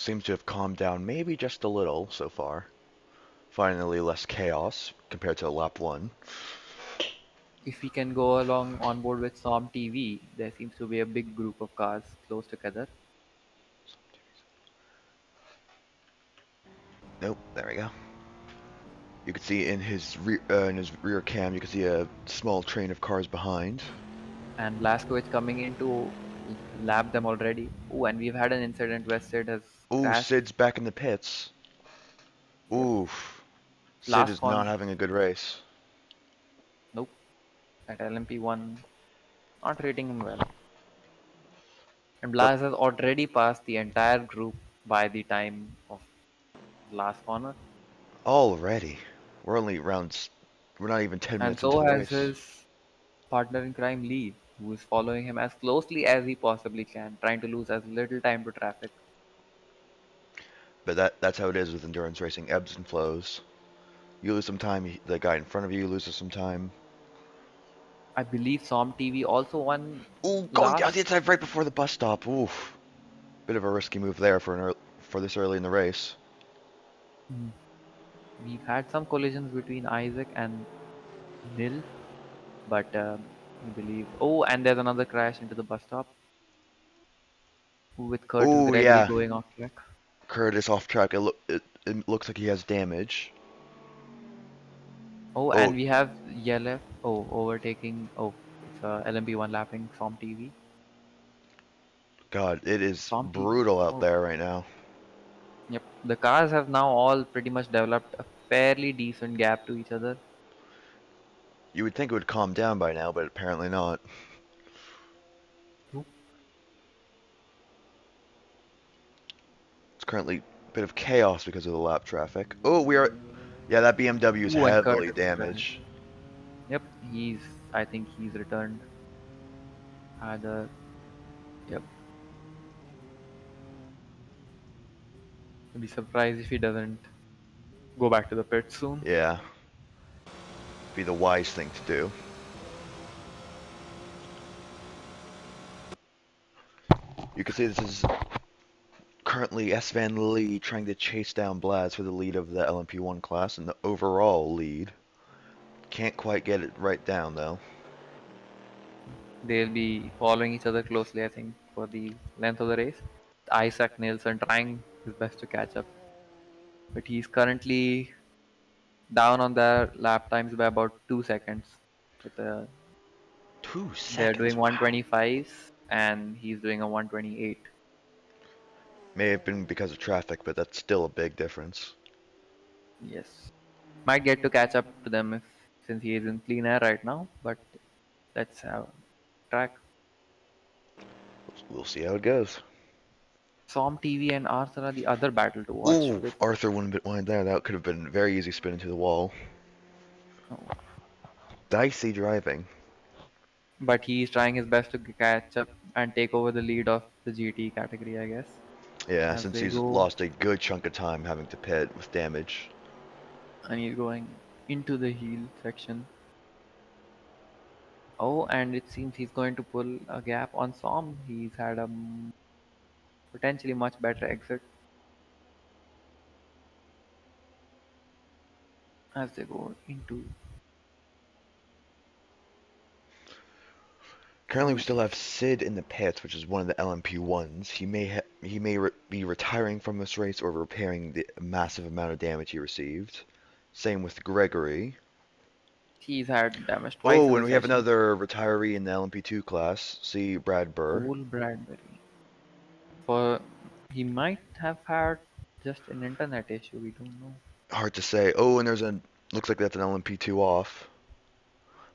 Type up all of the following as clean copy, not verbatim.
seems to have calmed down maybe just a little so far. Finally, less chaos compared to lap one. If we can go along on board with SOM TV, there seems to be a big group of cars close together. Nope, there we go. You can see in his rear cam, you can see a small train of cars behind. And Blaskowicz coming in to lap them already. Oh, and we've had an incident where Sid has Ooh, crashed. Sid's back in the pits. Yep. Oof. Sid Last is not con. having a good race. Nope. At LMP1, not rating him well. And But Blas has already passed the entire group by the time of last corner. already, we're only rounds. We're not even 10 And minutes into so the has race. his partner in crime, Lee, who is following him as closely as he possibly can, trying to lose as little time to traffic. But that's how it is with endurance racing, ebbs and flows. You lose some time, the guy in front of you loses some time. I believe SOM TV also won Ooh, going down last. the inside right before the bus stop. Oof. Bit of a risky move there for this early in the race. Mm. We've had some collisions between Isaac and Nil, but I believe. Oh, and there's another crash into the bus stop with Curtis Oh Gregory yeah, going off track. Curtis off track. It looks like he has damage. Oh, Oh and we have Yelef. Oh, overtaking. Oh, it's LMP1 lapping SOM TV. God, it is SOM TV. brutal out Oh, there right now. yep. The cars have now all pretty much developed a fairly decent gap to each other. You would think it would calm down by now, but apparently not. Oop. It's currently a bit of chaos because of the lap traffic. Oh, we are. Yeah, that BMW is Ooh, and heavily Curtis is crashed. damaged. Yep, he's. I think he's returned. Either. Yep. I'd be surprised if he doesn't go back to the pit soon. Yeah, be the wise thing to do. You can see this is currently S. Van Lee trying to chase down Blaz for the lead of the LMP1 class and the overall lead. Can't quite get it right down though. They'll be following each other closely, I think, for the length of the race. Isaac Nielsen trying his best to catch up, but he's currently down on their lap times by about 2 seconds. With Two they're seconds, doing wow. 125s and he's doing a 128. May have been because of traffic, but that's still a big difference. Yes, might get to catch up to them if since he is in clean air right now. But let's have track. We'll see how it goes. SOM TV and Arthur are the other battle to watch Ooh, with. Arthur went a bit wide there. That could have been a very easy spin into the wall. Oh, Dicey driving. but he's trying his best to catch up and take over the lead of the GT category, I guess, Yeah, as since they he's go. lost a good chunk of time having to pit with damage. And he's going into the heel section. Oh, and it seems he's going to pull a gap on Som. He's had a potentially much better exit as they go into. Currently, we Oh, still have Sid in the pits, which is one of the LMP1s. He may be retiring from this race or repairing the massive amount of damage he received. Same with Gregory. he's had damage twice in Oh, the and we have session. another retiree in the LMP2 class. See Brad Burr. Cole Bradbury. For he might have had just an internet issue. We don't know. Hard to say. Oh, and looks like that's an LMP2 off.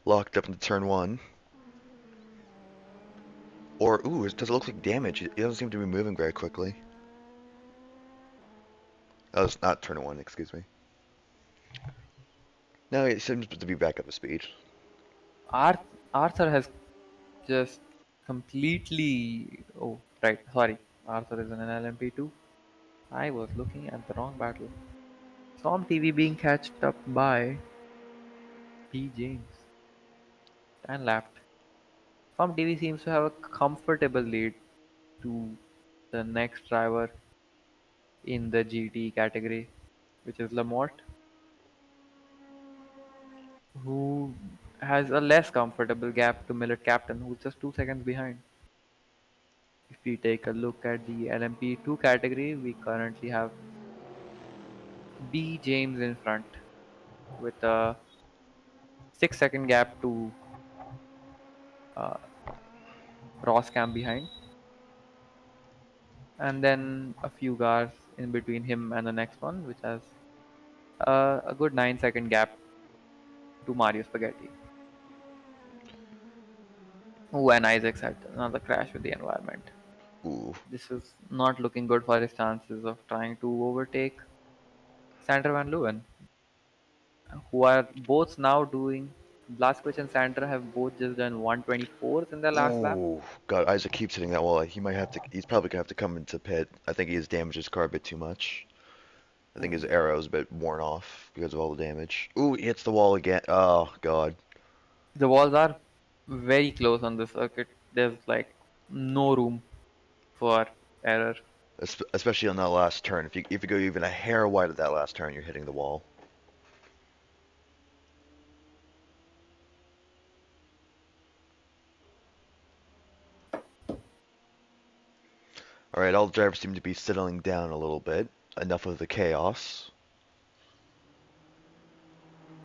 Locked up into turn one. Or, ooh, does it look like damage? It doesn't seem to be moving very quickly. Oh, it's not turn one, excuse me. No, it seems to be back up to speed. Arthur has just completely. Oh, right. Sorry. Arthur is in an LMP2. I was looking at the wrong battle. Som TV being catched up by P. James and lapped. Som TV seems to have a comfortable lead to the next driver. in the GT category, which is Lamort, who has a less comfortable gap to Millet Captain, who's just 2 seconds behind. If we take a look at the LMP2 category, we currently have B James in front with a 6 second gap to uh, Ross Cam behind, and then a few cars in between him and the next one, which has a good 9 second gap to Mario Spaghetti. Oh, and Isaacs had another crash with the environment. Ooh. This is not looking good for his chances of trying to overtake Sander Van Leeuwen, who are both now doing. Blazkowicz and Sander have both just done 124th in their last lap. Ooh. God, Isaac keeps hitting that wall. He might have to. He's probably gonna have to come into pit. I think he has damaged his car a bit too much. I think his arrow's a bit worn off because of all the damage. Ooh, he hits the wall again. Oh, God. The walls are very close on the circuit. There's like no room for error. Especially on that last turn. If you go even a hair wide of that last turn, you're hitting the wall. All right, all the drivers seem to be settling down a little bit. Enough of the chaos.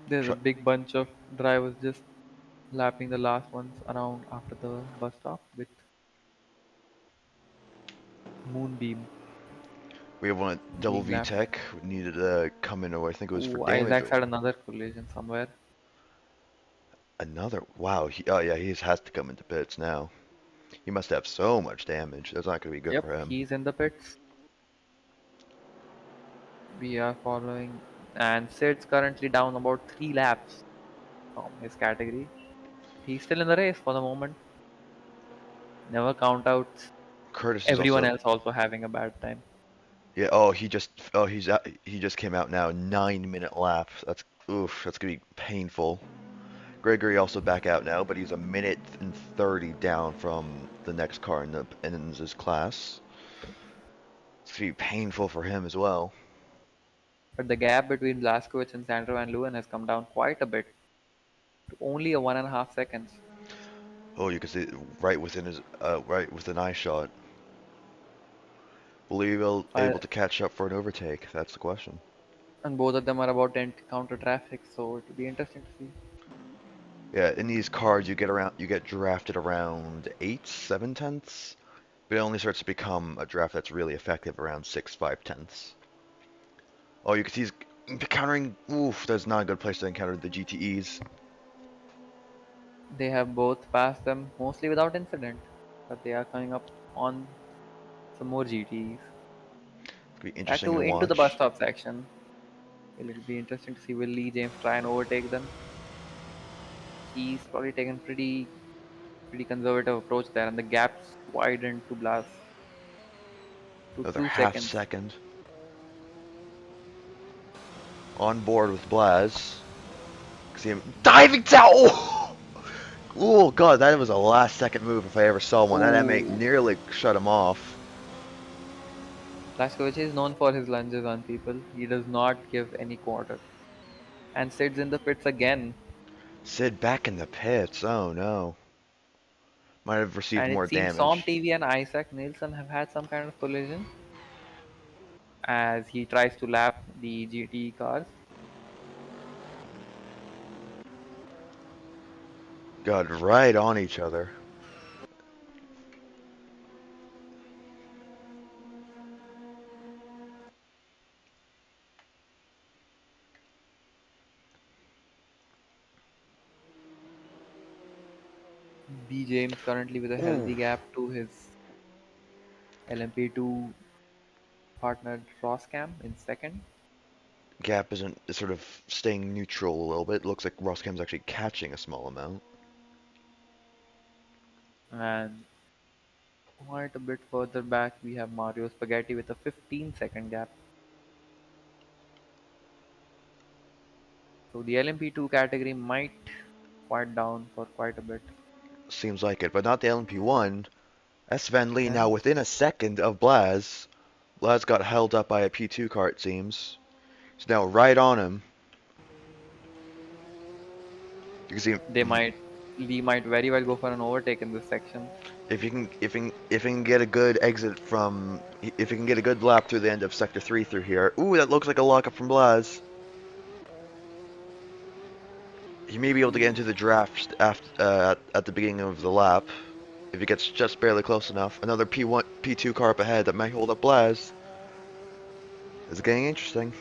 There's a Try big bunch of drivers just lapping the last ones around after the bus stop with Moonbeam We have one at Double being V lapped. Tech who needed to come in, or I think it was for Ooh, damage. Isaacs had another collision somewhere. Another. Wow. Oh yeah, he has to come into pits now. He must have so much damage. That's not going to be good Yep, for him. he's in the pits. We are following, and Sid's currently down about 3 laps from his category. He's still in the race for the moment. Never count out Curtis is everyone also. else also having a bad time. Yeah. Oh, he just. Oh, he's out. He just came out now. 9 minute lap. That's. Oof. That's gonna be painful. Gregory also back out now, but he's a minute and 30 down from the next car in his class. It's gonna be painful for him as well. But the gap between Blazkowicz and Sandro Van Leeuwen has come down quite a bit to only a 1.5 seconds. Oh, you can see it right within eye shot. Will he be Uh, able to catch up for an overtake? That's the question. and both of them are about to encounter traffic, so it will be interesting to see. Yeah, in these cards you get drafted around 8, 7 tenths, but it only starts to become a draft that's really effective around 6, 5 tenths. Oh, you can see he's encountering. Oof, that's not a good place to encounter the GTEs. They have both passed them mostly without incident, but they are coming up on some more GTs. It's gonna be Back interesting to to into the bus watch. stop section. It'll be interesting to see will Lee James try and overtake them. He's probably taken pretty conservative approach there, and the gaps widened to Blast to Another two half seconds. second. On board with Blaz. See him diving down. Oh! Oh god, that was a last second move if I ever saw one. That mate Oh, nearly shut him off. Blazkowicz is known for his lunges on people. He does not give any quarter. And Sid's in the pits again. Sid back in the pits. Oh no. Might have received And more it seems Som damage. TV and Isaac Nielsen have had some kind of collision as he tries to lap the GT cars. God, right on each other. B James currently with a Ooh. healthy gap to his LMP2 partner Roscam in second. Gap is sort of staying neutral a little bit. It looks like Roscam's actually catching a small amount. And quite a bit further back, we have Mario Spaghetti with a 15-second gap. So the LMP2 category might quiet down for quite a bit. Seems like it, but not the LMP1. S. Van Lee now And within a second of Blaz. Blaz got held up by a P2 car, it seems. He's now right on him. You can see They might Lee might very well go for an overtake in this section. if he can get a good exit from if he can get a good lap through the end of sector 3 through here. Ooh, that looks like a lockup from Blaz. He may be able to get into the draft at the beginning of the lap if he gets just barely close enough. Another P1 P2 car up ahead that might hold up Blaz. It's getting interesting.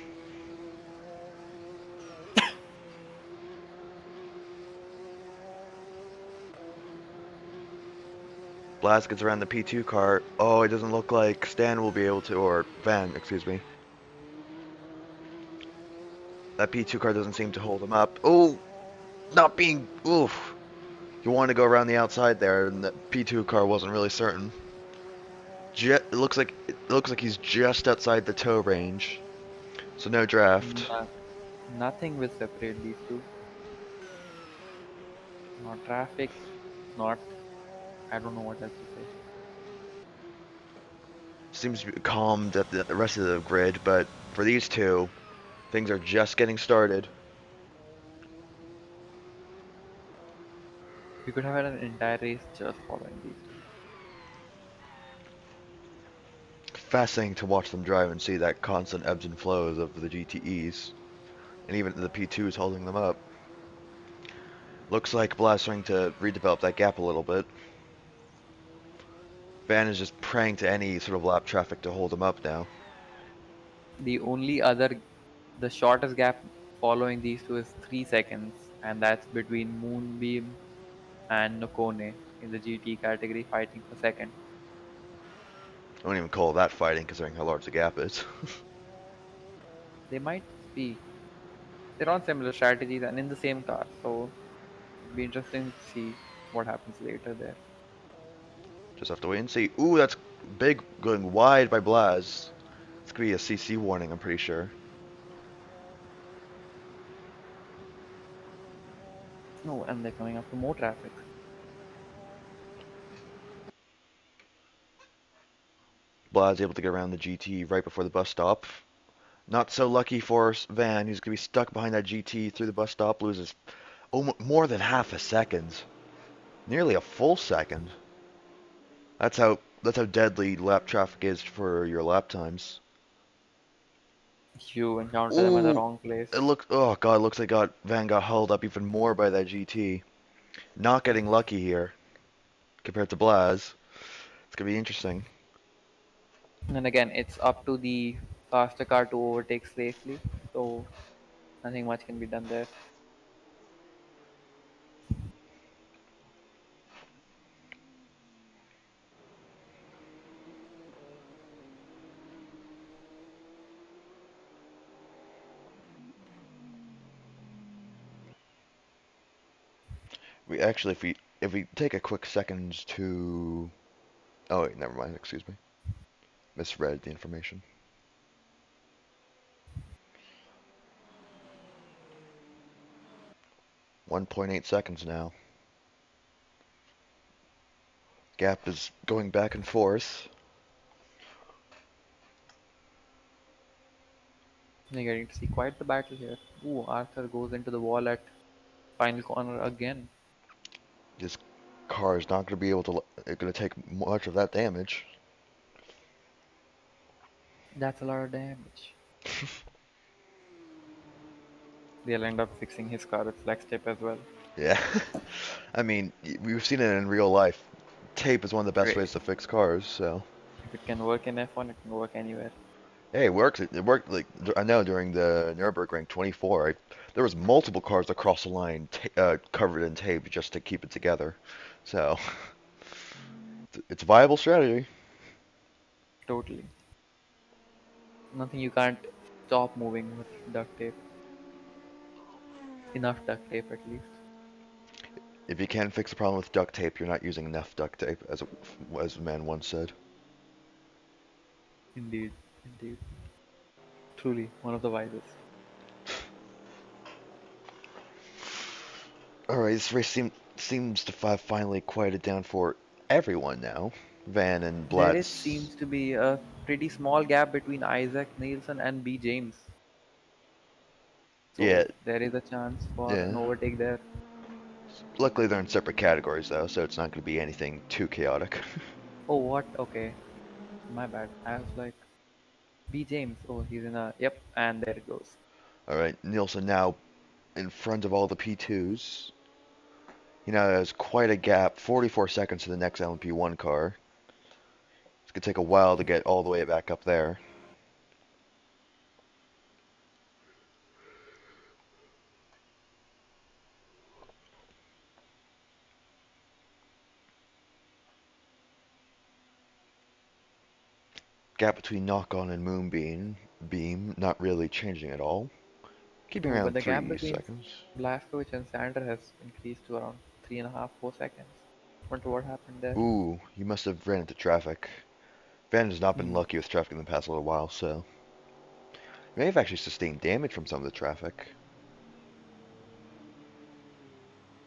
Blaz gets around the P2 car. Oh, it doesn't look like Stan will be able to, or Van, excuse me. That P2 car doesn't seem to hold him up. Oh, not being, oof. You want to go around the outside there, and the P2 car wasn't really certain. It looks like he's just outside the tow range, so no draft. No, nothing will separate these two. Not traffic, not I don't know what else to say. Seems to be calmed at the rest of the grid, but for these two, things are just getting started. We could have had an entire race just following these two. Fascinating to watch them drive and see that constant ebbs and flows of the GTEs, and even the P2s holding them up. Looks like Blast trying to redevelop that gap a little bit. Van is just praying to any sort of lap traffic to hold him up now. The only other, the shortest gap following these two is 3 seconds, and that's between Moonbeam and Nokone in the GT category fighting for second. I wouldn't even call that fighting considering how large the gap is. They might be. They're on similar strategies and in the same car, so it'd be interesting to see what happens later there. Just have to wait and see. Ooh, that's big going wide by Blaz. It's gonna be a CC warning, I'm pretty sure. No, and they're coming up to more traffic. Blaz able to get around the GT right before the bus stop. Not so lucky for Van. He's gonna be stuck behind that GT through the bus stop. Loses more than half a second, nearly a full second. That's how deadly lap traffic is for your lap times. You encounter them at the Ooh, wrong place. oh god, it looks like Van got held up even more by that GT. Not getting lucky here compared to Blaz. It's gonna be interesting. And again, it's up to the faster car to overtake safely, so nothing much can be done there. We actually, if we take a quick second to, oh wait, never mind. Excuse me, misread the information. 1.8 seconds now. Gap is going back and forth. You're getting to see quite the battle here. Ooh, Arthur goes into the wall at final corner again. This car is not going to be able to, going to take much of that damage. That's a lot of damage. They'll end up fixing his car with flex tape as well. Yeah, I mean, we've seen it in real life. Tape is one of the best ways Great. to fix cars, so. If it can work in F1, it can work anywhere. Hey, it works. It worked like I know during the Nürburgring 24, there was multiple cars across the line covered in tape just to keep it together. So it's a viable strategy. Totally. Nothing you can't stop moving with duct tape. Enough duct tape at least. If you can't fix a problem with duct tape, you're not using enough duct tape, as a man once said. Indeed. Indeed. Truly, one of the wisest. All right, this race seems to have finally quieted down for everyone now. Van and There is Blatz. seems to be a pretty small gap between Isaac Nielsen and B. James. Yeah, So there is a chance for an yeah. overtake there. Luckily, they're in separate categories though, so it's not going to be anything too chaotic. Oh, what? Okay. My bad. I was like, B. James. Oh, he's in a. Yep, and there it goes. All right, Nielsen now in front of all the P2s. He now has quite a gap, 44 seconds to the next LMP1 car. It's going to take a while to get all the way back up there. Gap between Knock On and Moonbeam, not really changing at all. Keeping Oh, but around the gap 3 between seconds. Blazkowicz and Sander has increased to around 3.5, 4 seconds. Wonder what happened there. Ooh, you must have ran into traffic. Van has not been Hmm. lucky with traffic in the past little while, so you may have actually sustained damage from some of the traffic.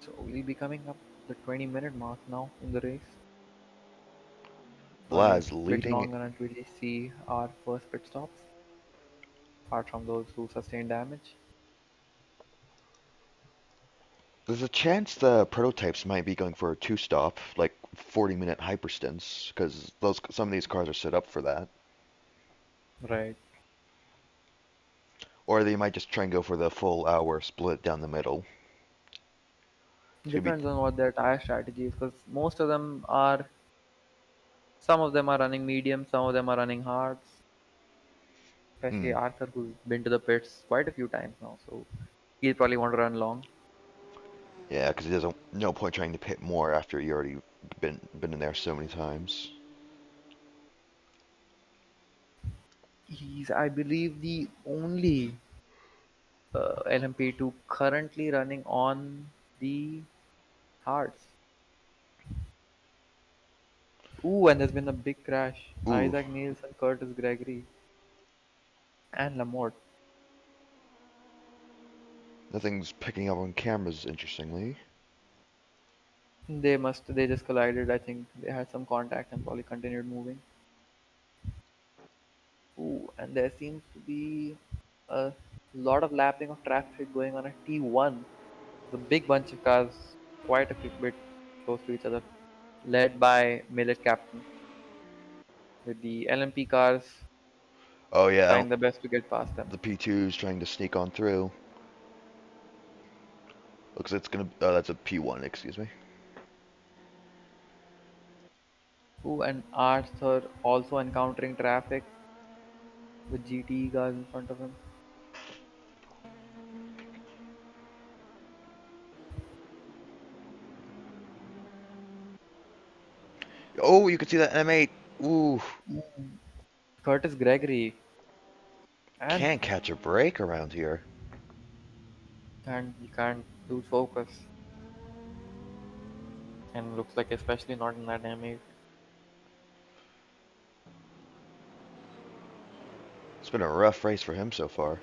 So we'll be coming up the 20-minute mark now in the race. So I mean, Blaz bit leading. longer until we see our first pit stops, apart from those who sustain damage. There's a chance the prototypes might be going for a two-stop, like 40-minute hyperstints, because those some of these cars are set up for that. Right. Or they might just try and go for the full hour split down the middle. It's gonna be. Depends on what their tire strategy is, because most of them are. Some of them are running medium, some of them are running hards. Especially Hmm. Arthur, who's been to the pits quite a few times now, so he'll probably want to run long. Yeah, because it doesn't. No point trying to pit more after you already been in there so many times. He's, I believe, the only LMP2 currently running on the hards. Ooh, and there's been a big crash. Ooh, Isaac Nielsen, Curtis Gregory, and Lamotte. nothing's picking up on cameras. Interestingly. They just collided. I think they had some contact and probably continued moving. Ooh, and there seems to be a lot of lapping of traffic going on at T1. The big bunch of cars, quite a bit close to each other, led by Millet Captain, with the LMP cars Oh yeah, trying their best to get past them. the P2's trying to sneak on through. Looks like it's gonna. That's a P1. Excuse me. Ooh, and Arthur also encountering traffic with GTE cars in front of him. Oh, you can see that M8. Ooh, Ooh, Curtis Gregory and can't catch a break around here. you can't lose focus. And looks like especially not in that M8. It's been a rough race for him so far.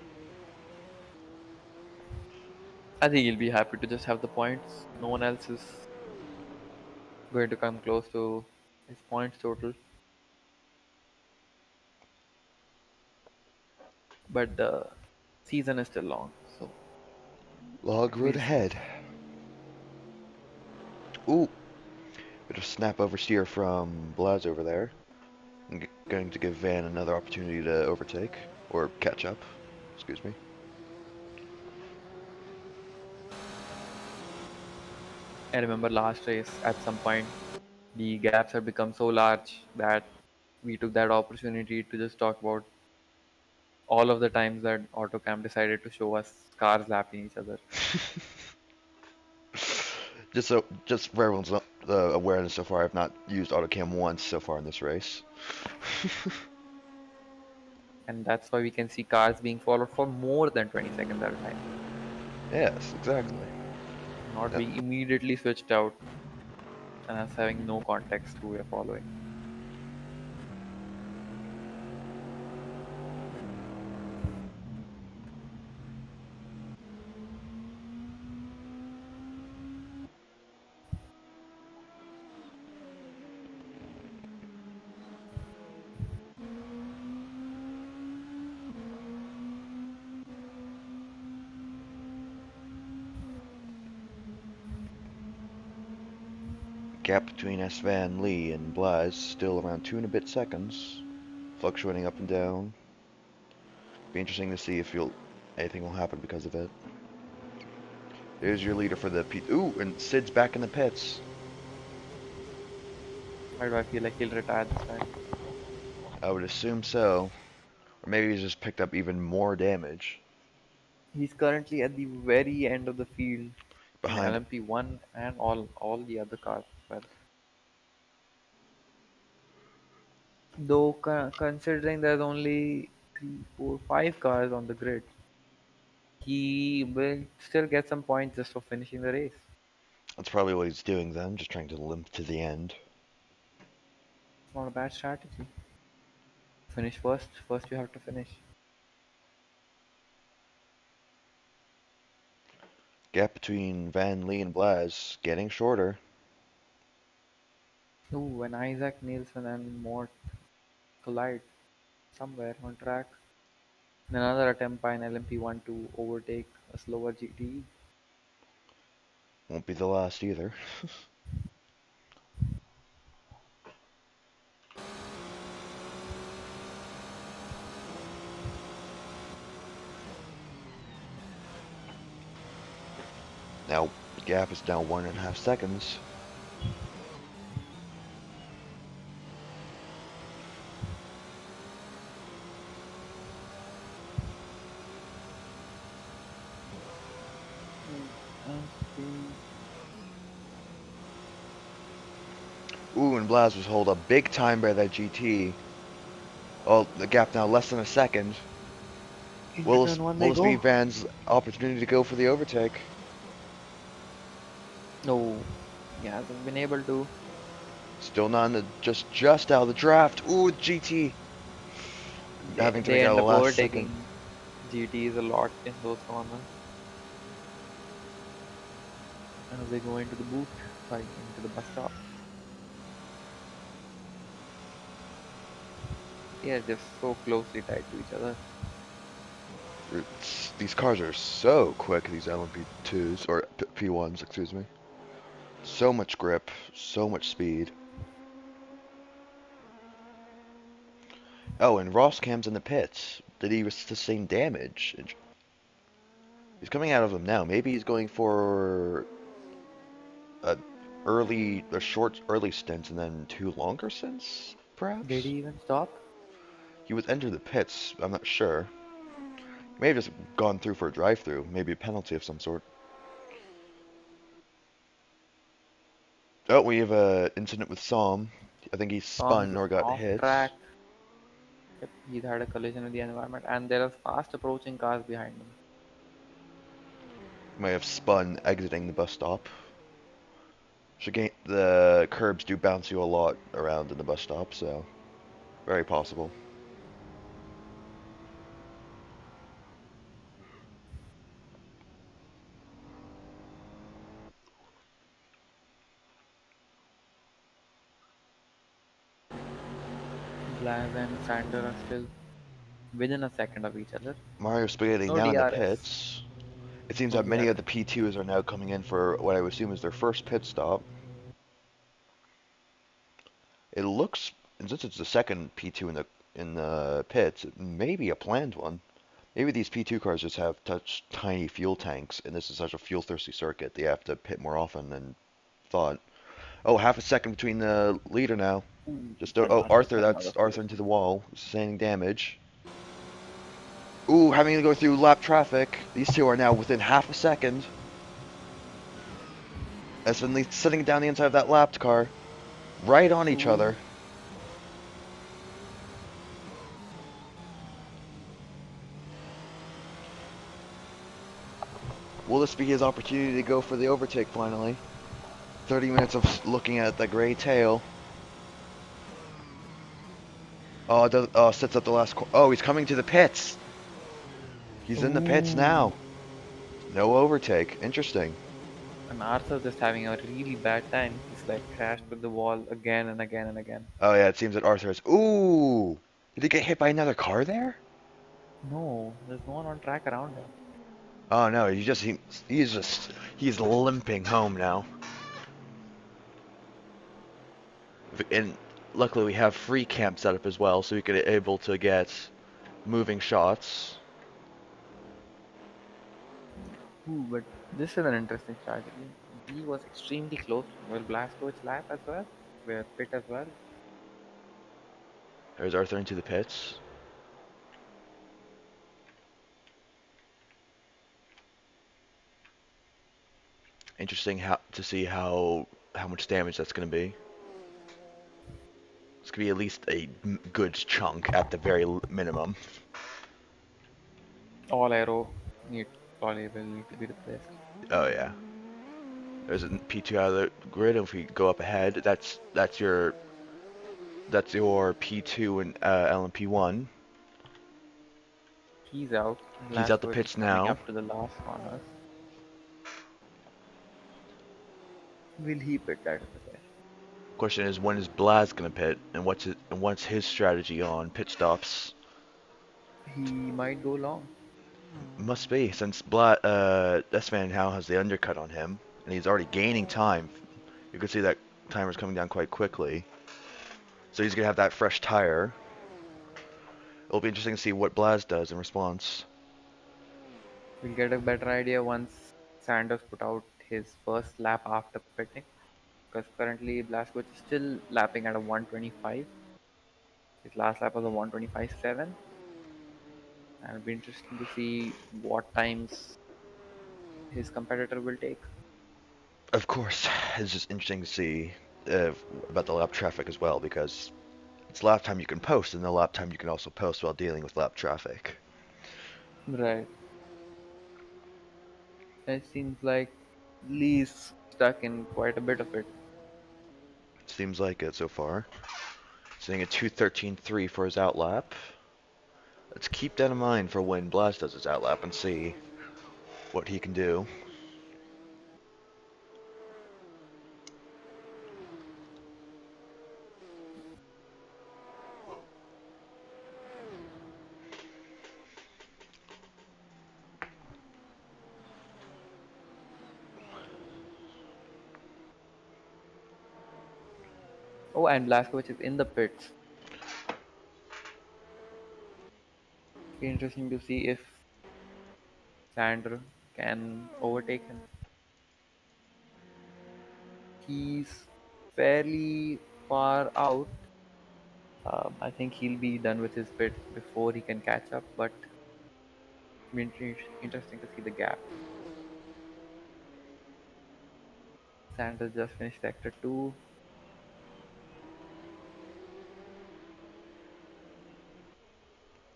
I think he'll be happy to just have the points. No one else is going to come close to his points total. But the season is still long, so Log road we'll see. ahead. Ooh, bit of snap oversteer from Blaz over there. Going to give Van another opportunity to overtake or catch up. Excuse me. I remember last race at some point the gaps had become so large that we took that opportunity to just talk about all of the times that Autocam decided to show us cars lapping each other. Just for everyone's awareness so far, I've not used AutoCam once so far in this race. And that's why we can see cars being followed for more than 20 seconds at a time, Yes, exactly. not Uh, being immediately switched out and us having no context who we're following. Gap between S. Van Lee and Blaz still around 2 and a bit seconds, fluctuating up and down. Be interesting to see if anything will happen because of it. There's your leader for the P. Ooh, and Sid's back in the pits. Why do I feel like he'll retire this time? I would assume so. Or maybe he's just picked up even more damage He's currently at the very end of the field in behind. LMP1 and all the other cars as well. Though considering there's only three, four, five cars on the grid, he will still get some points just for finishing the race. That's probably what he's doing then, just trying to limp to the end. It's not a bad strategy. Finish first. First you have to finish. Gap between Van Lee and Blaz getting shorter. Ooh, when Isaac Nielsen and Mort collide somewhere on track. In another attempt by an LMP1 to overtake a slower GTE. Won't be the last either. Now, the gap is now 1.5 seconds. Ooh, and Blaz was hold up big time by that GT. Oh, the gap now less than a second. Into Will this, turn one will they this be go. Van's opportunity to go for the overtake? No, he hasn't been able to. Still not in the, just out of the draft. Ooh, GT having to They make out end a up last second. overtaking GTs a lot in those corners as they go into the boot, sorry, into the bus stop. They are just so closely tied to each other. These cars are so quick, these LMP2s, or P1s, excuse me. So much grip, so much speed. Oh, and Ross Cam's in the pits. Did he sustain damage? He's coming out of them now. Maybe he's going for a a short early stint and then two longer stints, Did he perhaps? even stop? He was entered the pits, I'm not sure. He may have just gone through for a drive-through, maybe a penalty of some sort. Oh, we have a incident with Psalm. I think he Tom's spun or got off hit. track. Yep, he's had a collision with the environment, and there are fast approaching cars behind him. He might have spun exiting the bus stop. The curbs do bounce you a lot around in the bus stop, so very possible. Blaz and Sander are still within a second of each other. Mario Spaghetti No now in the DRS. pits. It seems No that many of DRS. the P2s are now coming in for what I would assume is their first pit stop. It looks, and since it's the second P2 in the pits, it may be a planned one. Maybe these P2 cars just have such tiny fuel tanks, and this is such a fuel-thirsty circuit, they have to pit more often than thought. Oh, half a second between the leader now. Ooh, Oh, advantage Arthur, for another that's Arthur place. into the wall, sustaining damage. Ooh, having to go through lap traffic. These two are now within half a second. As suddenly sitting down the inside of that lapped car, right on each Ooh, other. Will this be his opportunity to go for the overtake finally? 30 minutes of looking at the gray tail. Oh, sets up the last. Oh, he's coming to the pits. He's in the pits ooh. now. No overtake. Interesting. And Arthur's just having a really bad time. He's like crashed with the wall again and again and again. Oh yeah, it seems that Arthur is. Ooh, did he get hit by another car there? No, there's no one on track around him. Oh no, he's limping home now. And luckily we have free camp set up as well, so we could able to get moving shots. Ooh, but this is an interesting strategy. B was extremely close. Will Blastowicz lap as well? Where Pit as well? There's Arthur into the pits. Interesting how to see how much damage that's going to be. It's going to be at least a good chunk at the very minimum. All arrow need probably will need to be replaced. Oh yeah. There's a P2 out of the grid. If we go up ahead, that's your P2 and LMP1. He's out. He's out the Blastowicz is pits coming now. up to the last corners. Will he pit? That is the question. Question is, when is Blaz gonna pit, and what's his strategy on pit stops? He might go long. Must be, since Desvan now has the undercut on him, and he's already gaining time. You can see that timer's coming down quite quickly. So he's gonna have that fresh tire. It'll be interesting to see what Blaz does in response. We'll get a better idea once Sanders put out his first lap after pitting. Because currently Blastowicz is still lapping at a 125. His last lap was a 125.7. And it'll be interesting to see what times his competitor will take. Of course, it's just interesting to see uh, about the lap traffic as well, because it's lap time you can post, and the lap time you can also post while dealing with lap traffic. Right. It seems like Lee's stuck in quite a bit of it. Seems like it so far. Seeing a 2:13.3 for his outlap. Let's keep that in mind for when Blast does his outlap and see what he can do. Oh, and Blastowicz is in the pits. Be interesting to see if Sander can overtake him. He's fairly far out. I think he'll be done with his pits before he can catch up, but be interesting to see the gap. Sanders just finished sector 2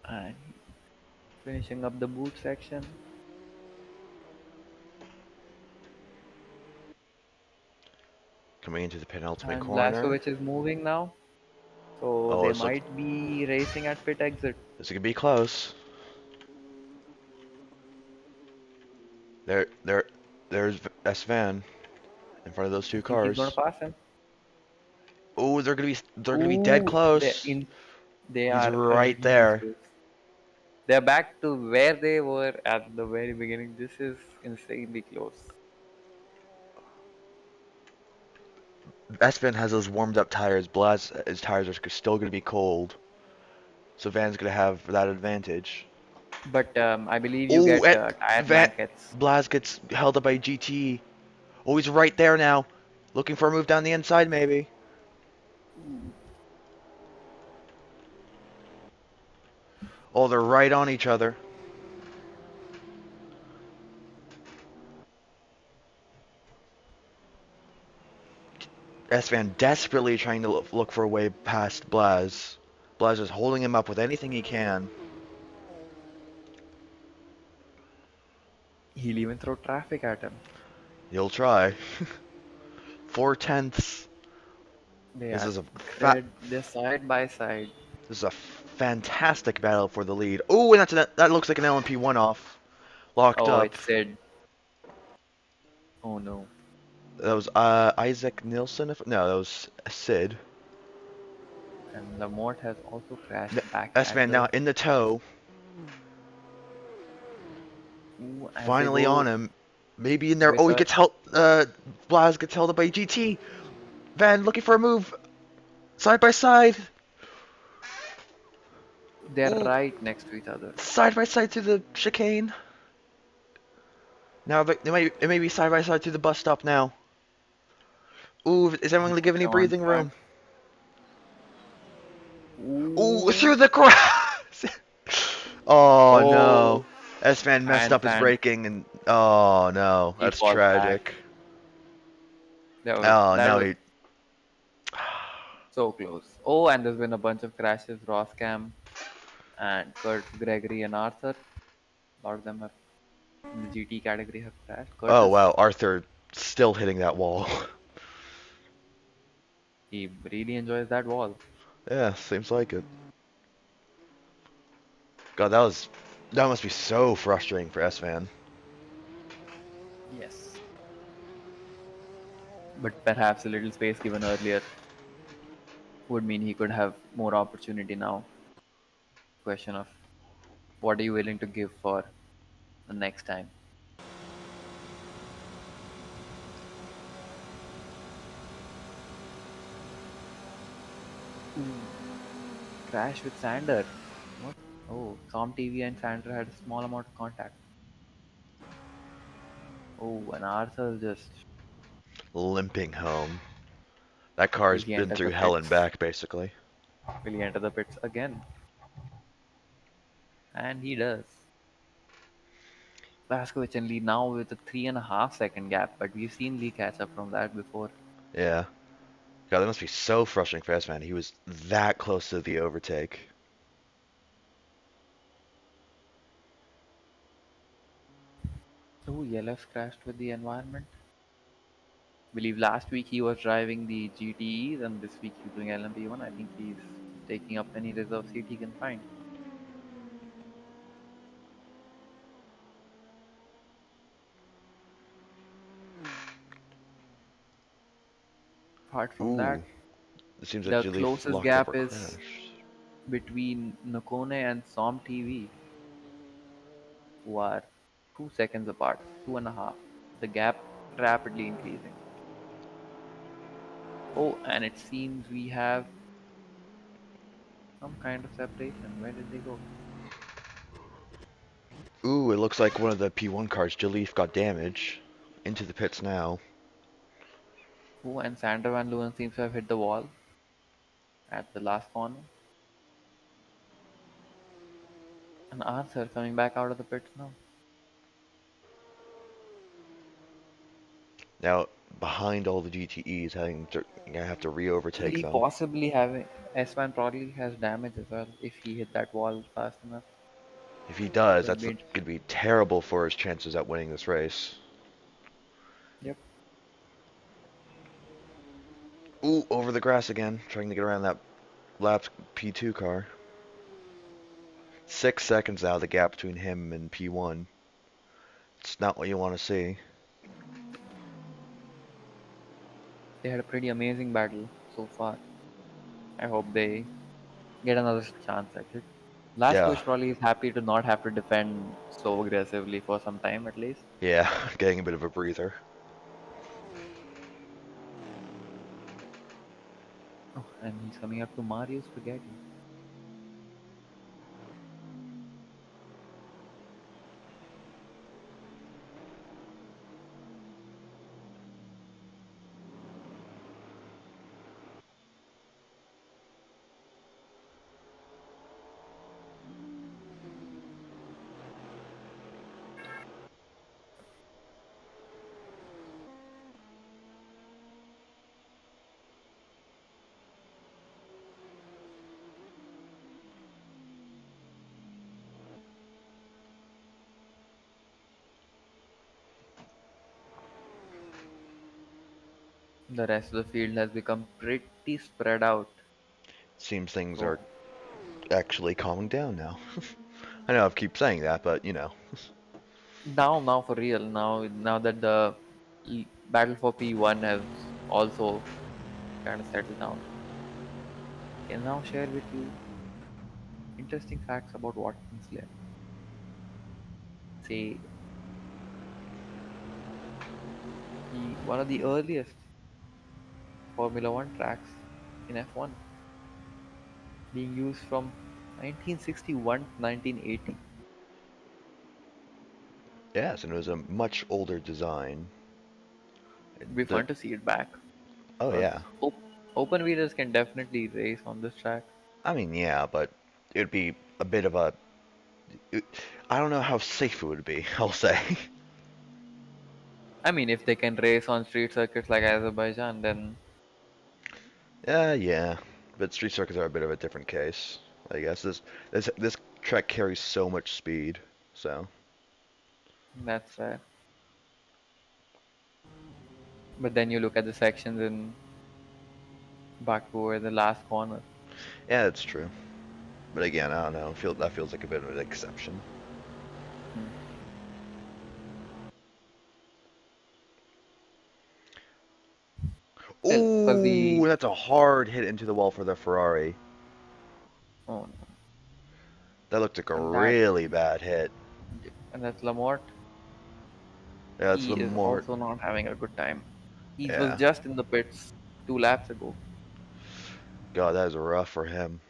and finishing up the boot section. Coming into the penultimate And corner. Blaskovic is moving now, so Oh, they this looks. might be racing at pit exit. This could be close. There's S Van in front of those I two think he's gonna cars. pass him. Oh, they're gonna be dead Ooh, close. they He's are right really there. close. They're back to where they were at the very beginning. This is insanely close. S Van has those warmed up tires. His tires are still gonna be cold, so Van's gonna have that advantage. But I believe you Oh, get tire Van blankets. Blaz gets held up by GT. Oh, he's right there now. Looking for a move down the inside, maybe. Oh, they're right on each other. S-Van desperately trying to look for a way past Blaz. Blaz is holding him up with anything he can. He'll even throw traffic at him. He'll try. 4/10. They This are is a they're side by side. this is a fantastic battle for the lead. Oh, and that looks like an LMP one off. Locked Oh, up. it's Sid. Oh no. That was Isaac Nilsson. No, that was Sid. And Lamort has also crashed back at S-Man now the. in the tow. Ooh, as they Finally on go him. Maybe in there. with Oh, he a. gets held. Blaz gets held up by GT. Van looking for a move. Side by side. They're Ooh, right next to each other. side by side to the chicane. Now it may be side by side to the bus stop now. Ooh, is everyone He gonna give puts any him on breathing track. room? Ooh, through Ooh. the grass. Oh no. Oh. S-Man messed And up his Sand. braking and oh no, He that's falls back. tragic. That Oh, that now was he. so close. Oh, and there's been a bunch of crashes. Roskam and Kurt, Gregory, and Arthur. A lot of them have in the GT category have crashed. Oh Curtis, wow, Arthur still hitting that wall. he really enjoys that wall. Yeah, seems like it. God, that must be so frustrating for S-Man. Yes. But perhaps a little space given earlier would mean he could have more opportunity now. Question of what are you willing to give for the next time? Ooh, crash with Sander. What? Oh, Tom TV and Sander had a small amount of contact. Oh, and Arthur just Limping home. That car's will he been enter through the hell and pits? back, basically. Will he enter the pits again? And he does. Blaskovic and Lee now with a 3.5 second gap, but we've seen Lee catch up from that before. Yeah. God, that must be so frustrating for S-Man. He was that close to the overtake. Oh, Yellows crashed with the environment. Believe last week he was driving the GTEs and this week he's doing LMP1. I think he's taking up any reserve seat he can find. Apart from Ooh, that, it seems like the Jalif closest locked up gap or is crashed. between Nokone and Som TV, who are 2 seconds apart, 2.5. The gap rapidly increasing. Oh, and it seems we have some kind of separation. Where did they go? Ooh, it looks like one of the P1 cars, Jalif, got damaged. Into the pits now. Oh, and Sander Van Leeuwen seems to have hit the wall at the last corner. And Arthur coming back out of the pits now. Now, behind all the GTEs, gonna have to re-overtake Lee them. possibly having S1 probably has damage as well if he hit that wall fast enough. If he does, Could that's be gonna interesting. be terrible for his chances at winning this race. Yep. Ooh, over the grass again, trying to get around that lapped P2 car. 6 seconds now, the gap between him and P1. It's not what you want to see. They had a pretty amazing battle so far. I hope they get another chance at it. Yeah, Laskovic probably is happy to not have to defend so aggressively for some time at least. yeah, getting a bit of a breather. Oh, and he's coming up to Mario Spaghetti. The rest of the field has become pretty spread out. Seems things are So actually calming down now. I know I keep saying that, but you know. now for real, now that the battle for P1 has also kind of settled down, can now share with you interesting facts about Watkins Glen. Say he one of the earliest Formula One tracks in F1. being used from 1961 to 1980. Yes, and it was a much older design. It'd be The fun to see it back oh because yeah, open wheelers can definitely race on this track. I mean yeah, but it would be a bit of a. It, I don't know how safe it would be. I'll say. I mean, if they can race on street circuits like Azerbaijan, then Yeah, but street circuits are a bit of a different case. I guess this track carries so much speed, so that's fair. But then you look at the sections in Baku or the last corner. yeah, it's true. But again, I don't know. That feels like a bit of an exception. Hmm. Still, because Ooh, the that's a hard hit into the wall for the Ferrari. oh no, That looked like a and that really bad hit. and that's Lamort. Yeah, that's He the is more. also not having a good time. He was Yeah, just in the pits 2 laps ago. God, that is rough for him.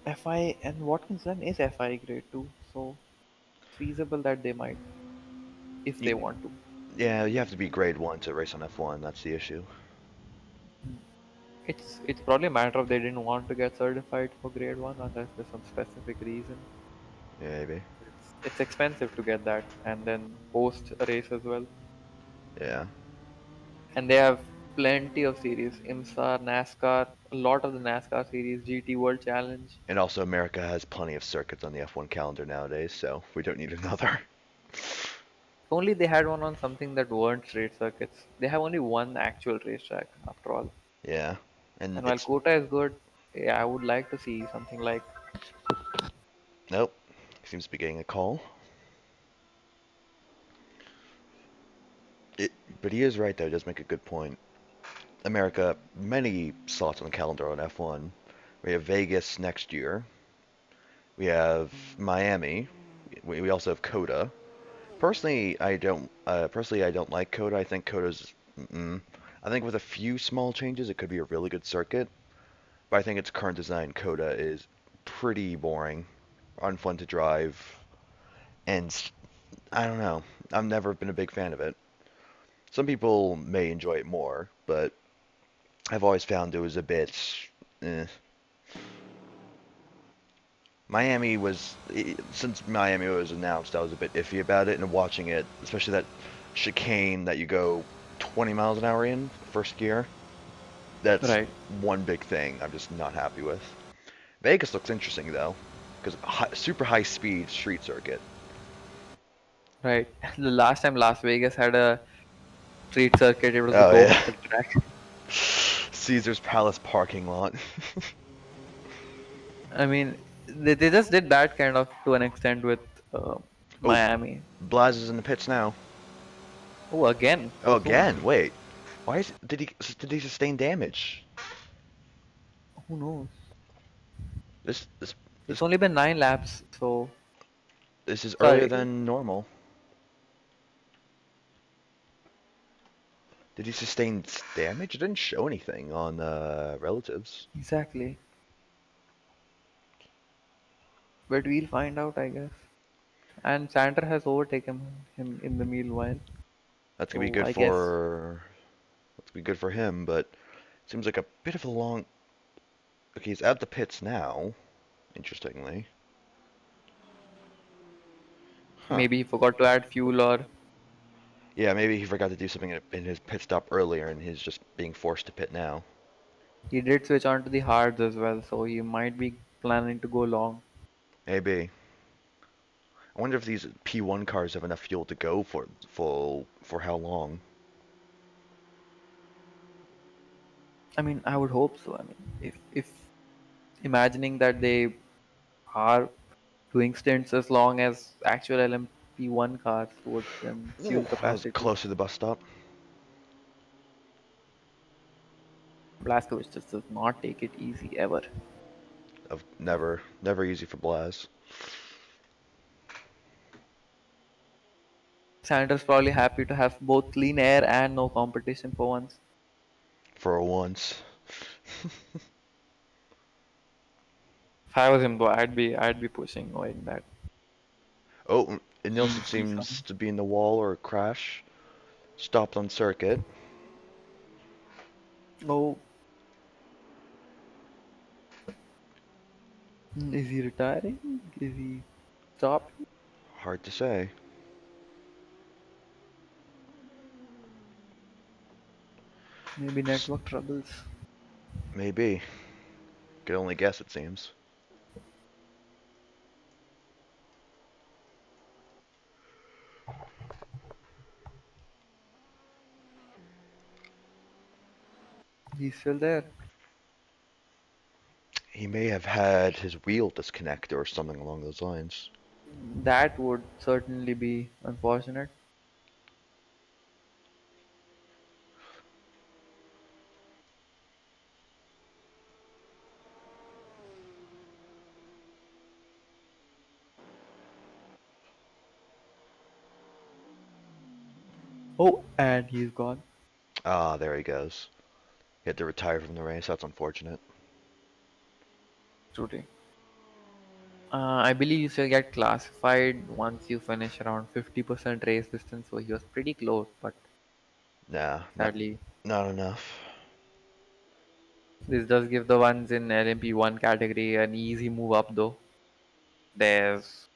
FI and Watkins Glen is FI grade too, so feasible that they might if You, they want to. yeah, you have to be grade one to race on F1. That's the issue. It's probably a matter of they didn't want to get certified for grade one unless there's some specific reason. Yeah, maybe. It's expensive to get that and then post a race as well. Yeah. And they have plenty of series: IMSA, NASCAR, a lot of the NASCAR series, GT World Challenge. And also, America has plenty of circuits on the F1 calendar nowadays, so we don't need another. If only they had one on something that weren't straight circuits. They have only one actual racetrack after all. Yeah. And And while it's. Kota is good, yeah, I would like to see something like Nope. Seems to be getting a call. It, but he is right, though. He does make a good point. America, many slots on the calendar on F1. We have Vegas next year. We have Miami. We also have Coda. Personally, I don't like Coda. I think Coda's. Mm, I think with a few small changes, it could be a really good circuit. But I think its current design, Coda, is pretty boring, unfun to drive, and I don't know. I've never been a big fan of it. Some people may enjoy it more, but I've always found it was a bit. Eh. Since Miami was announced, I was a bit iffy about it, and watching it, especially that chicane that you go 20 miles an hour in first gear, that's right, one big thing I'm just not happy with. Vegas looks interesting though, because super high speed street circuit. right. The last time Las Vegas had a street circuit, it was the Oh yeah, Go-Kart track. Caesar's Palace parking lot. I mean, they just did that kind of to an extent with uh, Oh, Miami. Blaz is in the pits now. Oh, again, Oh so soon. again, wait, did he sustain damage? Who knows? This this It's this only been 9 laps, so this is earlier sorry. than normal. Did he sustain damage? It didn't show anything on relatives. Exactly. But we'll find out, I guess. And Sander has overtaken him in the meanwhile. That's gonna be So good I guess for that's gonna be good for him, but it seems like a bit of a long. Okay, he's at the pits now. Interestingly, huh? maybe he forgot to add fuel or Yeah, maybe he forgot to do something in his pit stop earlier, and he's just being forced to pit now. he did switch on to the hards as well, so he might be planning to go long. Maybe. I wonder if these P1 cars have enough fuel to go for how long? I mean, I would hope so. I mean, if imagining that they are doing stints as long as actual LMP1 cars would, then Ooh, fuel that was capacity. close to the bus stop. Blazkowicz just does not take it easy ever. Of never easy for Blaz. Sanders probably happy to have both clean air and no competition for once. For once. If I was him though, I'd be pushing knowing that Oh, and Nilsson he's seems coming. to be in the wall or a crash. Stopped on circuit. Oh, is he retiring? Is he stopping? Hard to say. Maybe network troubles. Maybe. Could only guess, it seems. He's still there. He may have had his wheel disconnect or something along those lines. That would certainly be unfortunate. Oh, and he's gone. Ah, there he goes. He had to retire from the race. That's unfortunate. Today. I believe you still get classified once you finish around 50% race distance, so he was pretty close, but Nah, sadly, not enough. this does give the ones in LMP1 category an easy move up though. There's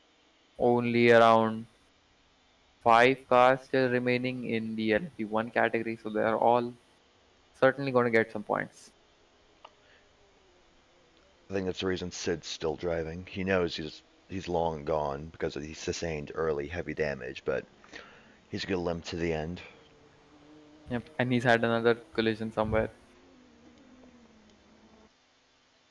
only around 5 cars still remaining in the LMP1 category, so they're all certainly going to get some points. I think that's the reason Sid's still driving. He knows he's long gone because he sustained early heavy damage, but he's gonna limp to the end. Yep, and he's had another collision somewhere,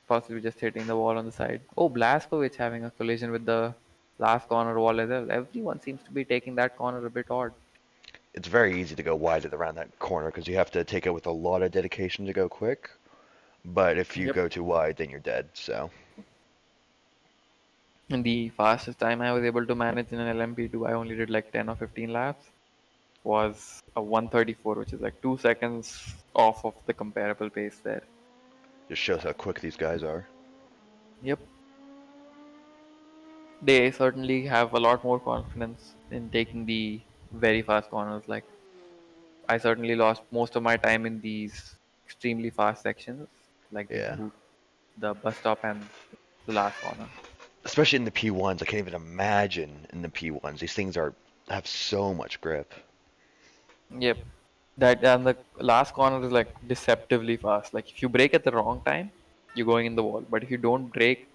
possibly just hitting the wall on the side. Oh, Blaskovic having a collision with the last corner wall as well. Everyone seems to be taking that corner a bit odd. It's very easy to go wide around that corner because you have to take it with a lot of dedication to go quick. But if you Yep. go too wide, then you're dead. So And the fastest time I was able to manage in an LMP2, I only did like 10 or 15 laps, was a 134, which is like 2 seconds off of the comparable pace there. just shows how quick these guys are. Yep. They certainly have a lot more confidence in taking the very fast corners. Like, I certainly lost most of my time in these extremely fast sections, like the Yeah. boot, the bus stop, and the last corner. Especially in the P1s, I can't even imagine in the P1s. These things are have so much grip. Yep. That and the last corner is like deceptively fast. Like if you brake at the wrong time, you're going in the wall. But if you don't brake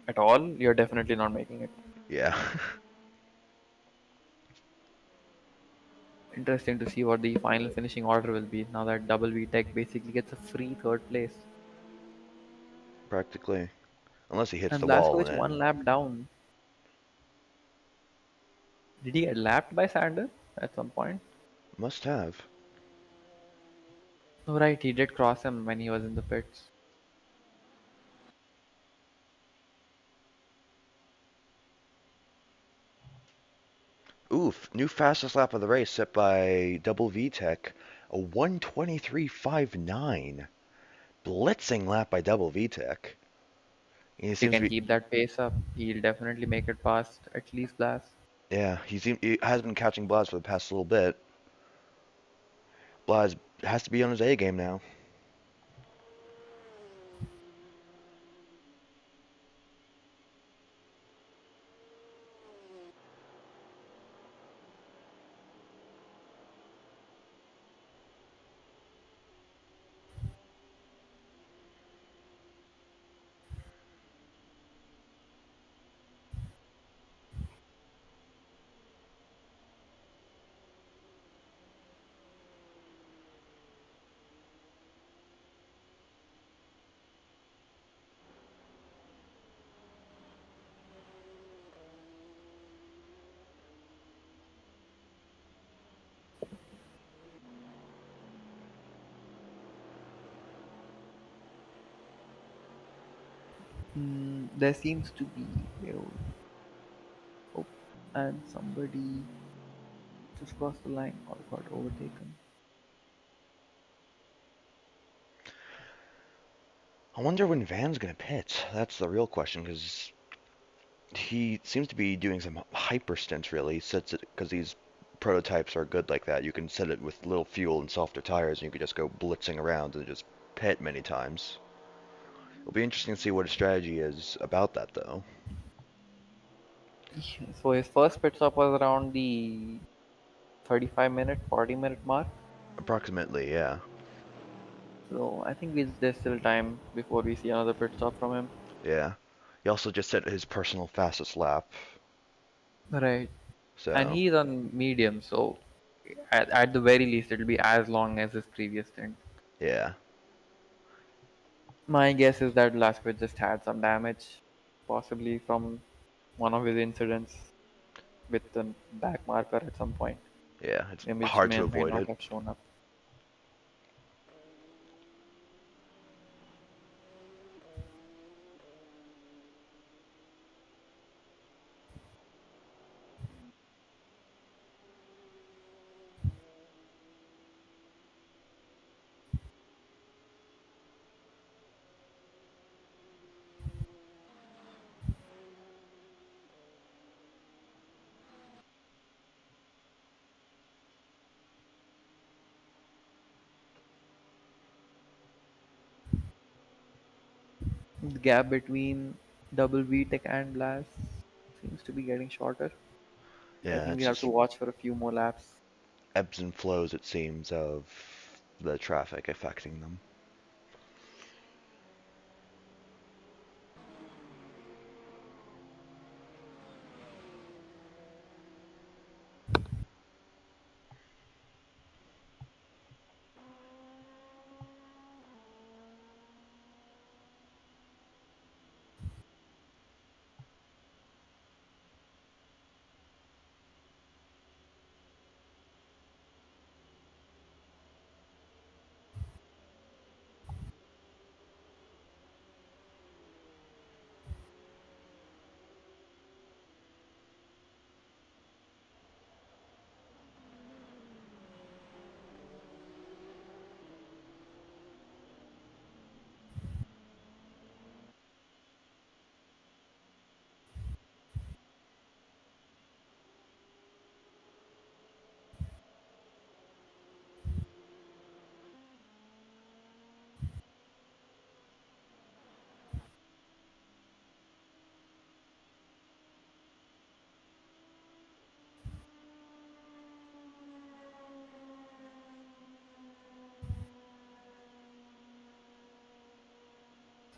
at all, you're definitely not making it. Yeah. Interesting to see what the final finishing order will be now that Double V Tech basically gets a free third place. Practically. Unless he hits And the wall and Blaskovic one then lap down. Did he get lapped by Sanders at some point? must have. Oh, right, he did cross him when he was in the pits. Oof, new fastest lap of the race set by Double V Tech, a 1:23.59. Blitzing lap by Double V Tech. He If he seems to can be, keep that pace up, he'll definitely make it past at least Blas. yeah, he has been catching Blaz for the past little bit. Blaz has to be on his A game now. There seems to be oh, and somebody. just crossed the line or got overtaken. I wonder when Van's gonna pit. That's the real question, because he seems to be doing some hyper stints. Really, sets it because these prototypes are good like that. You can set it with little fuel and softer tires, and you can just go blitzing around and just pit many times. It'll be interesting to see what his strategy is about that, though. So his first pit stop was around the 35-minute, 40-minute mark. Approximately, yeah. So I think there's still time before we see another pit stop from him. Yeah. He also just set his personal fastest lap, Right. And so he's on medium, so at the very least, it'll be as long as his previous stint. yeah. My guess is that Velasquez just had some damage, possibly from one of his incidents with the back marker at some point, Yeah, it's which hard may to or may avoid not it. have shown up. The gap between double VTech and Blast seems to be getting shorter. I Yeah, think we it's have to just watch for a few more laps. ebbs and flows, it seems, of the traffic affecting them.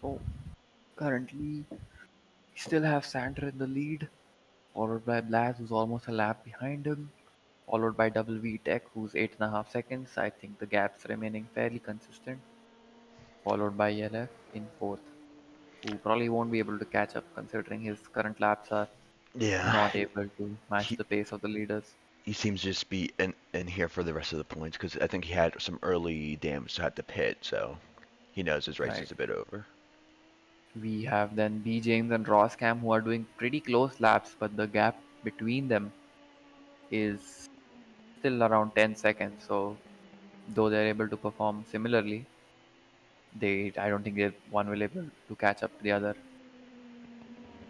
So currently, we still have Sander in the lead, followed by Blaz, who's almost a lap behind him, followed by Double V Tech, who's 8.5 seconds. I think the gap's remaining fairly consistent, followed by LF in fourth, who probably won't be able to catch up considering his current laps are Yeah, not able to match he the pace of the leaders. he seems to just be in here for the rest of the points because I think he had some early damage to have to pit, so he knows his race Right. is a bit over. We have then B James and Ross Cam who are doing pretty close laps, but the gap between them is still around 10 seconds. So though they're able to perform similarly, they I don't think one will able to catch up to the other.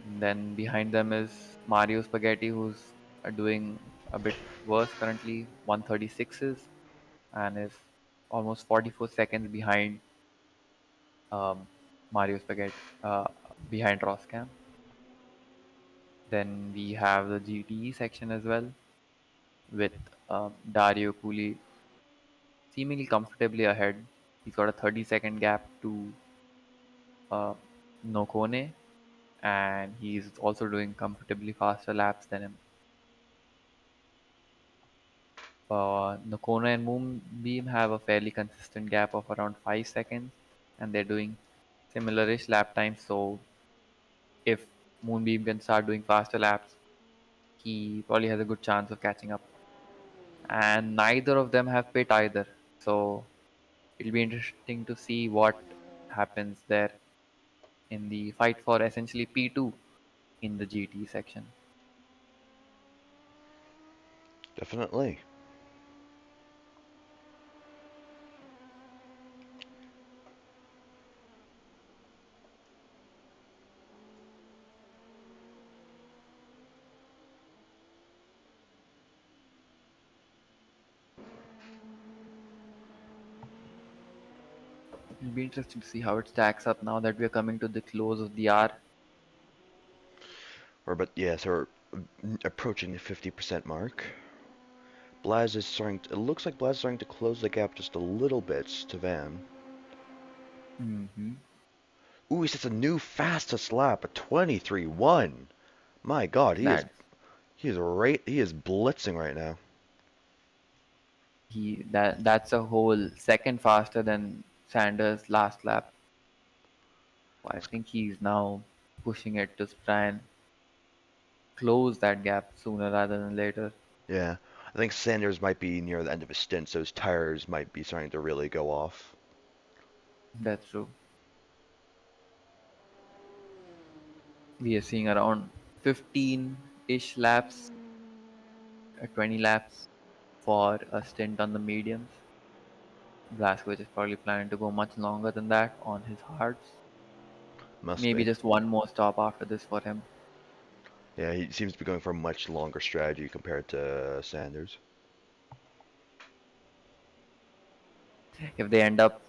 And then behind them is Mario Spaghetti, who's doing a bit worse currently, 136s, and is almost 44 seconds behind um, Mario Spaghetti, behind Roscam. Then we have the GTE section as well with Dario Cooley seemingly comfortably ahead. He's got a 30-second gap to uh, Nokone, and he's also doing comfortably faster laps than him. Nokone and Moonbeam have a fairly consistent gap of around 5 seconds, and they're doing similar-ish lap times. So if Moonbeam can start doing faster laps, he probably has a good chance of catching up. And neither of them have pit either, so it'll be interesting to see what happens there in the fight for essentially P2 in the GT section. Definitely. It'll be interesting to see how it stacks up now that we are coming to the close of the hour. But yeah, so we're approaching the 50% mark. Blaz is starting. It looks like Blaz is starting to close the gap just a little bit to Van. Hmm. Ooh, he sets a new fastest lap, a 23-1. My God, That he is blitzing right now. that's a whole second faster than Sanders' last lap. I think he's now pushing it to try and close that gap sooner rather than later. Yeah, I think Sanders might be near the end of his stint, so his tires might be starting to really go off. That's true. We are seeing around 15-ish laps, 20 laps for a stint on the mediums. Blaskovich is probably planning to go much longer than that on his hards. Must Maybe be. just one more stop after this for him. Yeah, he seems to be going for a much longer strategy compared to Sanders. If they end up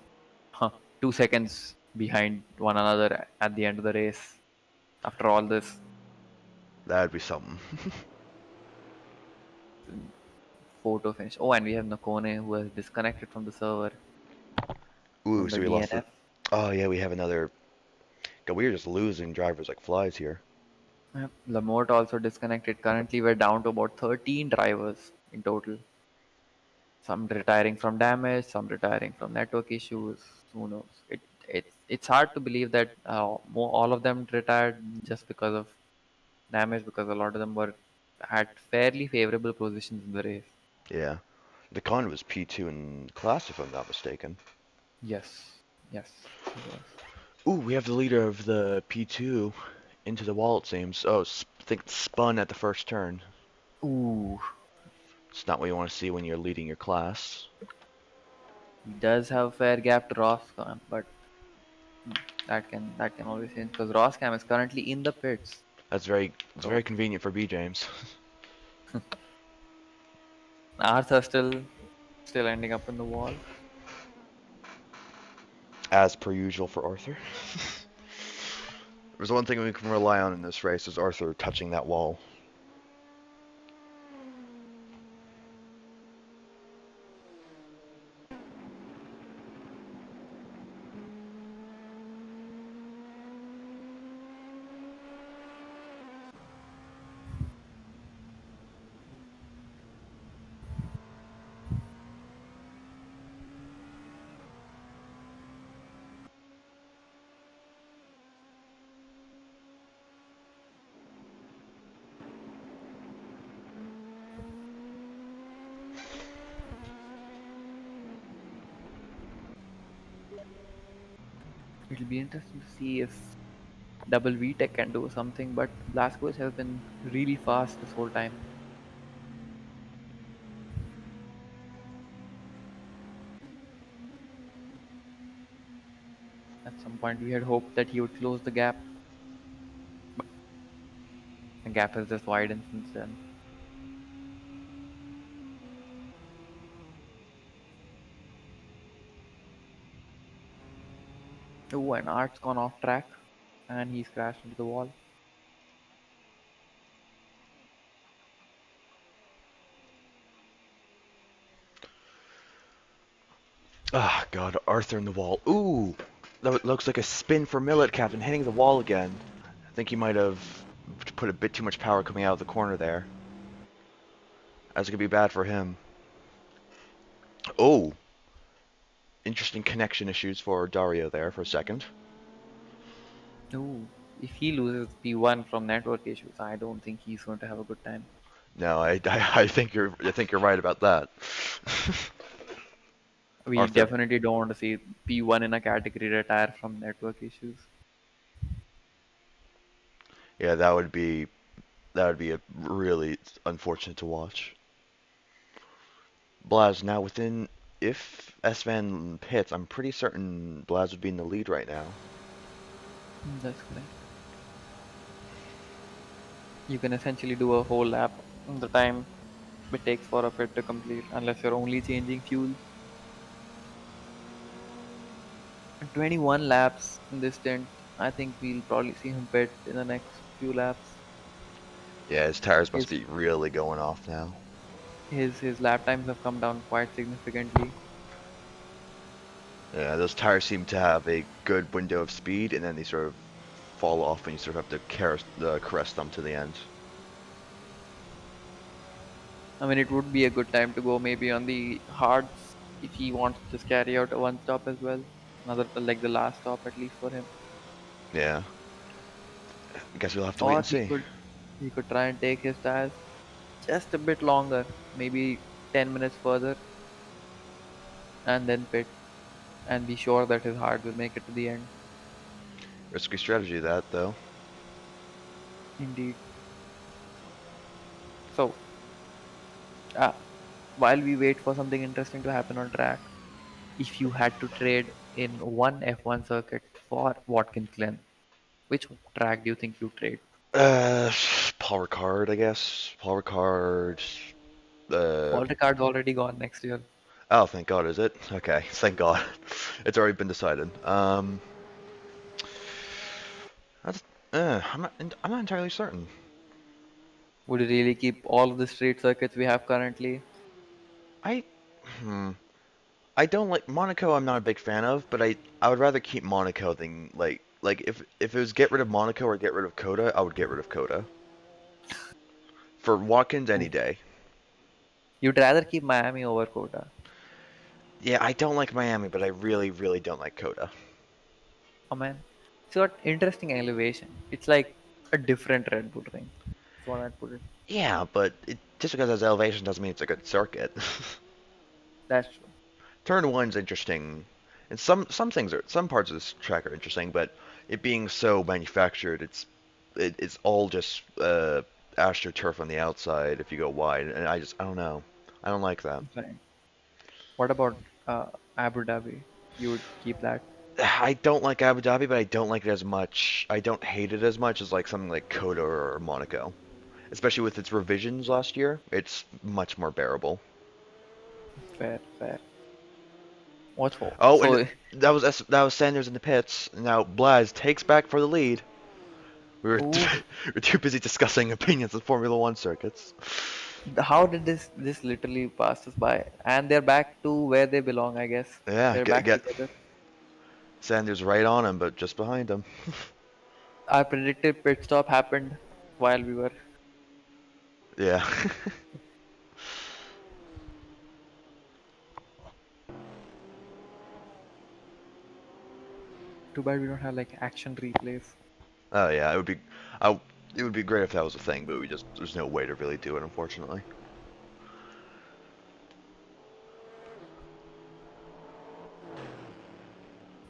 2 seconds behind one another at the end of the race, after all this That'd be something. photo finish. Oh, and we have Nakone who has disconnected from the server Ooh, from the so we lost the. DNF. Oh yeah, we have another. God, we are just losing drivers like flies here. Yep. Lamotte also disconnected. Currently, we're down to about 13 drivers in total. Some retiring from damage, some retiring from network issues. Who knows? It's hard to believe that all of them retired just because of damage, because a lot of them were at fairly favorable positions in the race. Yeah, the con was P2 in class, if I'm not mistaken. Yes, yes, he was. Ooh, we have the leader of the P2 into the wall, it seems. Oh, I think spun at the first turn. Ooh, It's not what you want to see when you're leading your class. he does have a fair gap to Roscom, but hmm, that can always change because Roscam is currently in the pits. It's very So convenient for B James. Arthur still ending up in the wall. As per usual for Arthur. There's one thing we can rely on in this race is Arthur touching that wall. It'll be interesting to see if Double VTech can do something, but Blazkowicz has been really fast this whole time. At some point, we had hoped that he would close the gap, but the gap has just widened since then. Oh, and Art's gone off track, and he's crashed into the wall. Ah, God, Arthur in the wall. Ooh, that looks like a spin for Millet Captain hitting the wall again. I think he might have put a bit too much power coming out of the corner there. That's gonna be bad for him. Oh, interesting connection issues for Dario there for a second. Oh, if he loses P1 from network issues, I don't think he's going to have a good time. No, I think you're right about that. We Arthur, definitely don't want to see P1 in a category retire from network issues. yeah, that would be a really unfortunate to watch. Blaz, now within, if S-Van hits, I'm pretty certain Blaz would be in the lead right now. That's correct. You can essentially do a whole lap in the time it takes for a pit to complete, unless you're only changing fuel. And 21 laps in this stint. I think we'll probably see him pit in the next few laps. Yeah, his tires must His be really going off now. his lap times have come down quite significantly. Yeah, those tires seem to have a good window of speed, and then they sort of fall off, and you sort of have to caress them to the end. I mean, it would be a good time to go maybe on the hards if he wants to just carry out a one stop as well. Another like the last stop at least for him. Yeah, I guess we'll have to wait Or and see. he could try and take his tires just a bit longer, maybe 10 minutes further, and then pit and be sure that his hard will make it to the end. Risky strategy, that, though. Indeed. So, uh, while we wait for something interesting to happen on track, if you had to trade in one F1 circuit for Watkins Glen, which track do you think you trade? Uh, Paul Ricard, I guess. Paul Ricard. Uh, Paul Ricard's already gone next year. oh, thank God, is it? Okay, thank God. It's already been decided. That's, I'm not entirely certain. Would you really keep all of the street circuits we have currently? I, hmm, I don't like Monaco. I'm not a big fan of, but I would rather keep Monaco than like if it was get rid of Monaco or get rid of Coda, I would get rid of Coda for Watkins any day. You'd rather keep Miami over Kota. Yeah, I don't like Miami, but I really, really don't like Coda. Oh man, it's got interesting elevation. It's like a different Red Bull ring. That's what I'd put it. Yeah, but just because it has elevation doesn't mean it's a good circuit. That's true. Turn one's interesting, and some parts of this track are interesting, but it being so manufactured, it's all just astroturf on the outside if you go wide, and I don't know, I don't like that. Right. What about Abu Dhabi? You would keep that? I don't like Abu Dhabi, but I don't like it as much. I don't hate it as much as like something like Coda or Monaco, especially with its revisions last year. It's much more bearable. Fair, fair. What's for? Oh, and So, that was Sanders in the pits. Now Blaz takes back for the lead. We were, ooh, we were too busy discussing opinions of Formula One circuits. how did this literally pass us by? And they're back to where they belong, I guess. Yeah, They're back get together. Sanders right on him, but just behind him. Our predicted pit stop happened while we were. Yeah. Too bad we don't have like action replays. Oh yeah, I, it would be great if that was a thing, but we just there's no way to really do it, unfortunately.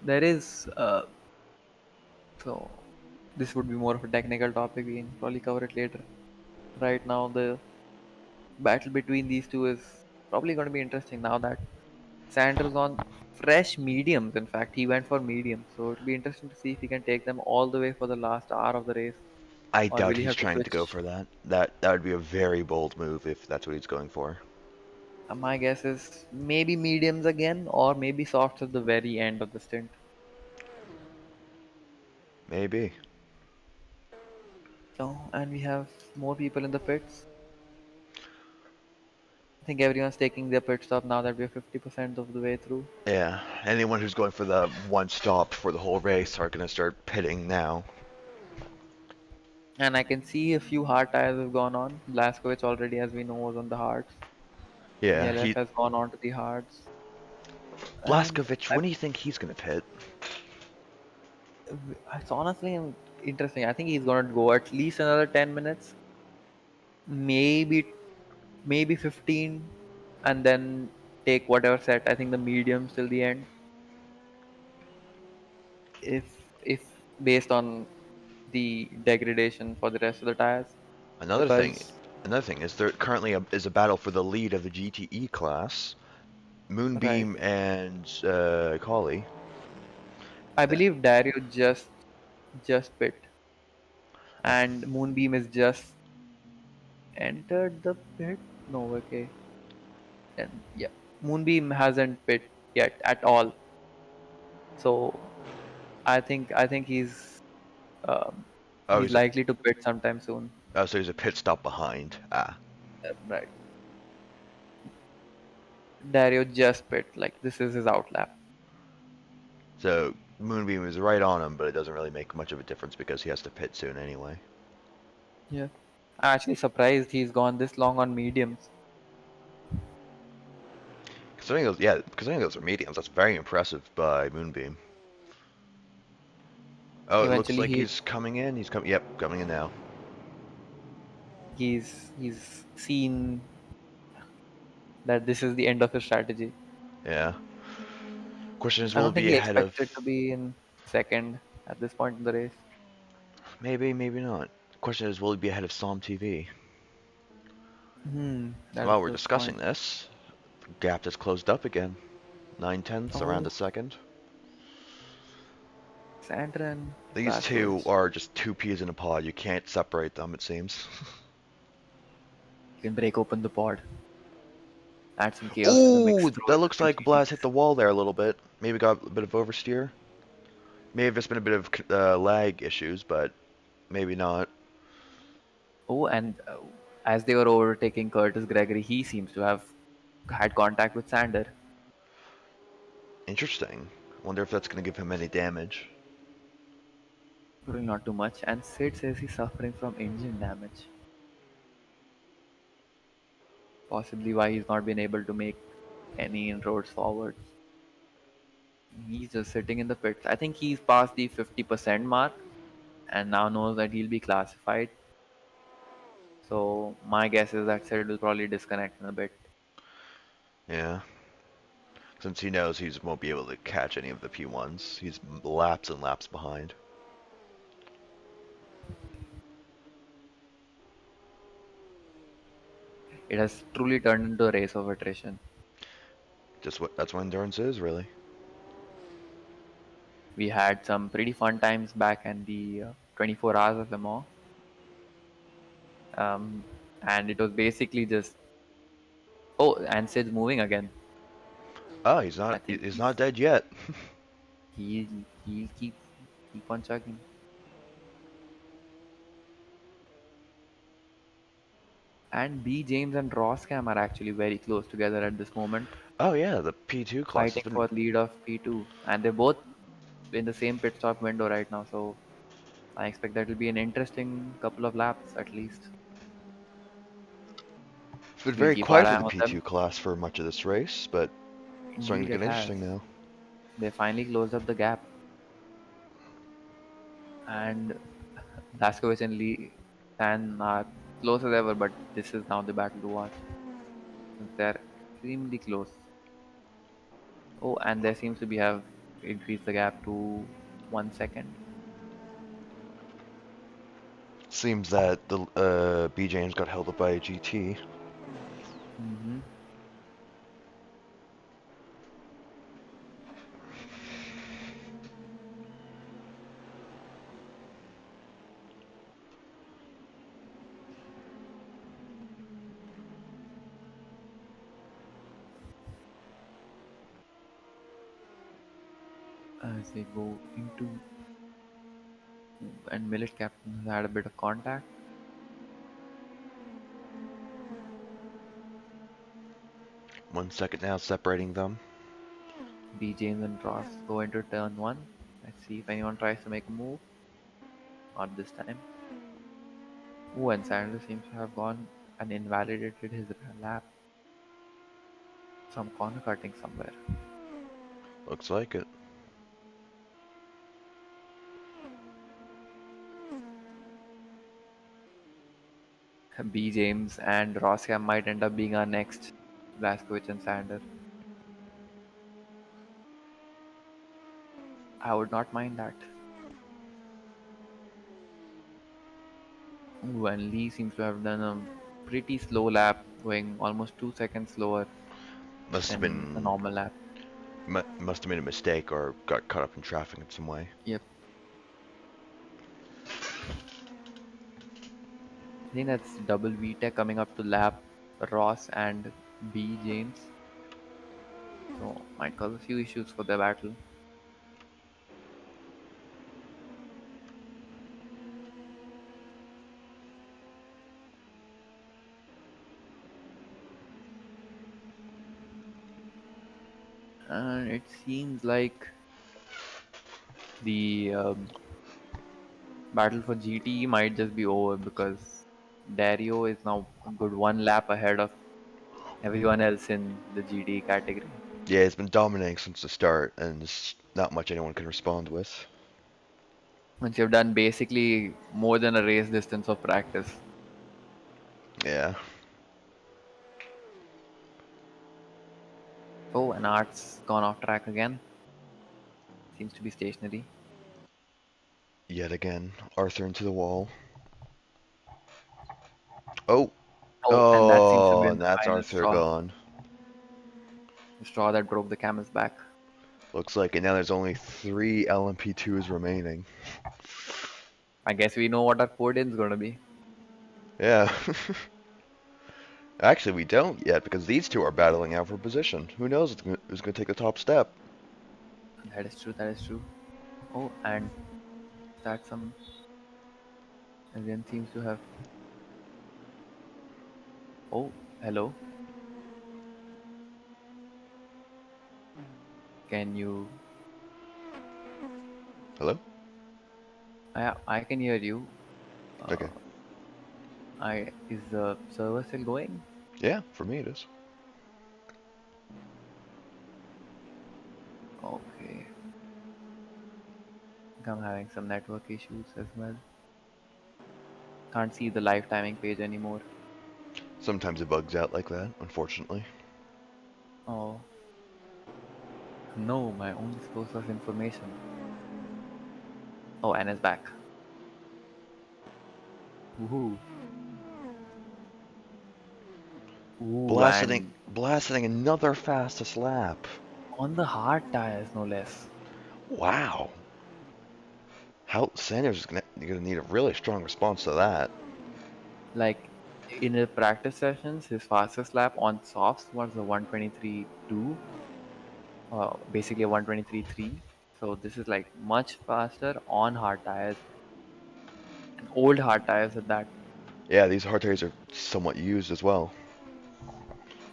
There is so this would be more of a technical topic. We can probably cover it later. Right now, the battle between these two is probably going to be interesting now that Sanders on fresh mediums. In fact, he went for mediums, so it'll be interesting to see if he can take them all the way for the last hour of the race, I or doubt will he he's have to trying to go switch? for that. That would be a very bold move if that's what he's going for. My guess is maybe mediums again, or maybe softs at the very end of the stint. Maybe. So, and we have more people in the pits. I think everyone's taking their pit stop now that we're 50% of the way through. Yeah. Anyone who's going for the one stop for the whole race are gonna start pitting now. And I can see a few hard tires have gone on. Blaskowitz already, as we know, was on the hards. Yeah. DLF has gone on to the hards. And Blaskovich, when do you think he's gonna pit? it's honestly interesting. I think he's going to go at least another 10 minutes, maybe 15, and then take whatever set. I think the mediums till the end. If based on the degradation for the rest of the tires, Another thing, because Another thing is there currently is a battle for the lead of the GTE class. Right. Moonbeam and Collie. I Uh, believe Dario just bit, and Moonbeam is just entered the pit. No, okay, and yeah, Moonbeam hasn't pit yet at all. So I think um, oh, he's likely to pit sometime soon. so he's a pit stop behind. Ah, Right. Dario just pit. Like this is his outlap. so Moonbeam is right on him, but it doesn't really make much of a difference because he has to pit soon anyway. Yeah. I'm actually surprised he's gone this long on mediums. Considering those are mediums, that's very impressive by Moonbeam. Oh, it looks Eventually like he he's coming in. He's coming. Yep, coming in now. he's seen that this is the end of his strategy. Yeah. Question is, I will don't it think be he ahead of? expected to be in second at this point in the race. Maybe, maybe not. Question is, will he be ahead of Psalm TV? That's a While we're good discussing point. this, the gap just closed up again. 9/10ths around Oh, a second. Sandra and These two Blaskowicz. are just two peas in a pod. You can't separate them, it seems. You can break open the pod, add some chaos to the mix, Oh, throw that in looks some like Blaz hit GTEs. the wall there a little bit. Maybe got a bit of oversteer. May have just been a bit of lag issues, but maybe not. Oh, and as they were overtaking Curtis Gregory, he seems to have had contact with Sander. Interesting. Wonder if that's going to give him any damage. Probably not too much. And Sid says he's suffering from engine damage. Possibly why he's not been able to make any inroads forwards. He's just sitting in the pits. I think he's past the 50% mark and now knows that he'll be classified. So my guess is that Sid will probably disconnect in a bit. Yeah. Since he knows he won't be able to catch any of the P1s. He's laps and laps behind. It has truly turned into a race of attrition. Just that's what endurance is, really. We had some pretty fun times back in the 24 hours of Le Mans. Um, and it was basically just, oh, and Sid's moving again. Oh, I think he's not dead yet. he'll keep on chugging. And B James and Roscam are actually very close together at this moment, Oh yeah, the P2 class has fighting been. for lead of P2, and they're both in the same pit stop window right now. So I expect that will be an interesting couple of laps at least. It's been We'll very keep our quiet for eye the on them. P2 class for much of this race, but it's starting Indeed, to it get has. interesting now. They finally closed up the gap, and Blaskowicz and Lee Tan are close as ever. But this is now the battle to watch since they're extremely close. Oh, and there seems to be have increased the gap to 1 second. Seems that the B James got held up by a GT. Hmm. As they go into and Millet Captain has had a bit of contact. 1 second now separating them. B James and Ross go into turn one. Let's see if anyone tries to make a move. Not this time. Ooh, and Sanders seems to have gone and invalidated his lap. Some corner cutting somewhere. Looks like it. B James and Rosscam might end up being our next Blaskowicz and Sander. I would not mind that. Ooh, and Lee seems to have done a pretty slow lap, going almost 2 seconds slower Must have than a been normal lap. must have made a mistake or got caught up in traffic in some way. Yep. I think that's double VTEC coming up to lap Ross and B James. So might cause a few issues for the battle. And it seems like the battle for GT might just be over because Dario is now a good one lap ahead of everyone else in the GT category. Yeah, it's been dominating since the start, and there's not much anyone can respond with. Once you've done basically more than a race distance of practice. Yeah, Oh, and Art's gone off track again. Seems to be stationary. yet again, Arthur into the wall. Oh, Oh, and that seems to oh, be and the that's final Arthur straw. gone. The straw that broke the camel's back. Looks like, and now there's only three LMP2s remaining. I guess we know what our podium's gonna be. Yeah. Actually, we don't yet because these two are battling out for position. Who knows who's going to take the top step? That is true, that is true. Oh, and that some Glen seems to have. Oh, hello. Can you? Hello? I can hear you. Okay. Uh, I is the server still going? Yeah, for me it is. Okay. I'm having some network issues as well. Can't see the live timing page anymore. Sometimes it bugs out like that, unfortunately. Oh no, my only source of information. Oh, Anna's back. Woohoo! Ooh, Blasting, and blasting another fastest lap. on the hard tires, no less. Wow. How Sanders is gonna need a really strong response to that. Like in the practice sessions, his fastest lap on softs was a 123.2, basically a 123.3. So this is like much faster on hard tires and old hard tires at that. Yeah, these hard tires are somewhat used as well.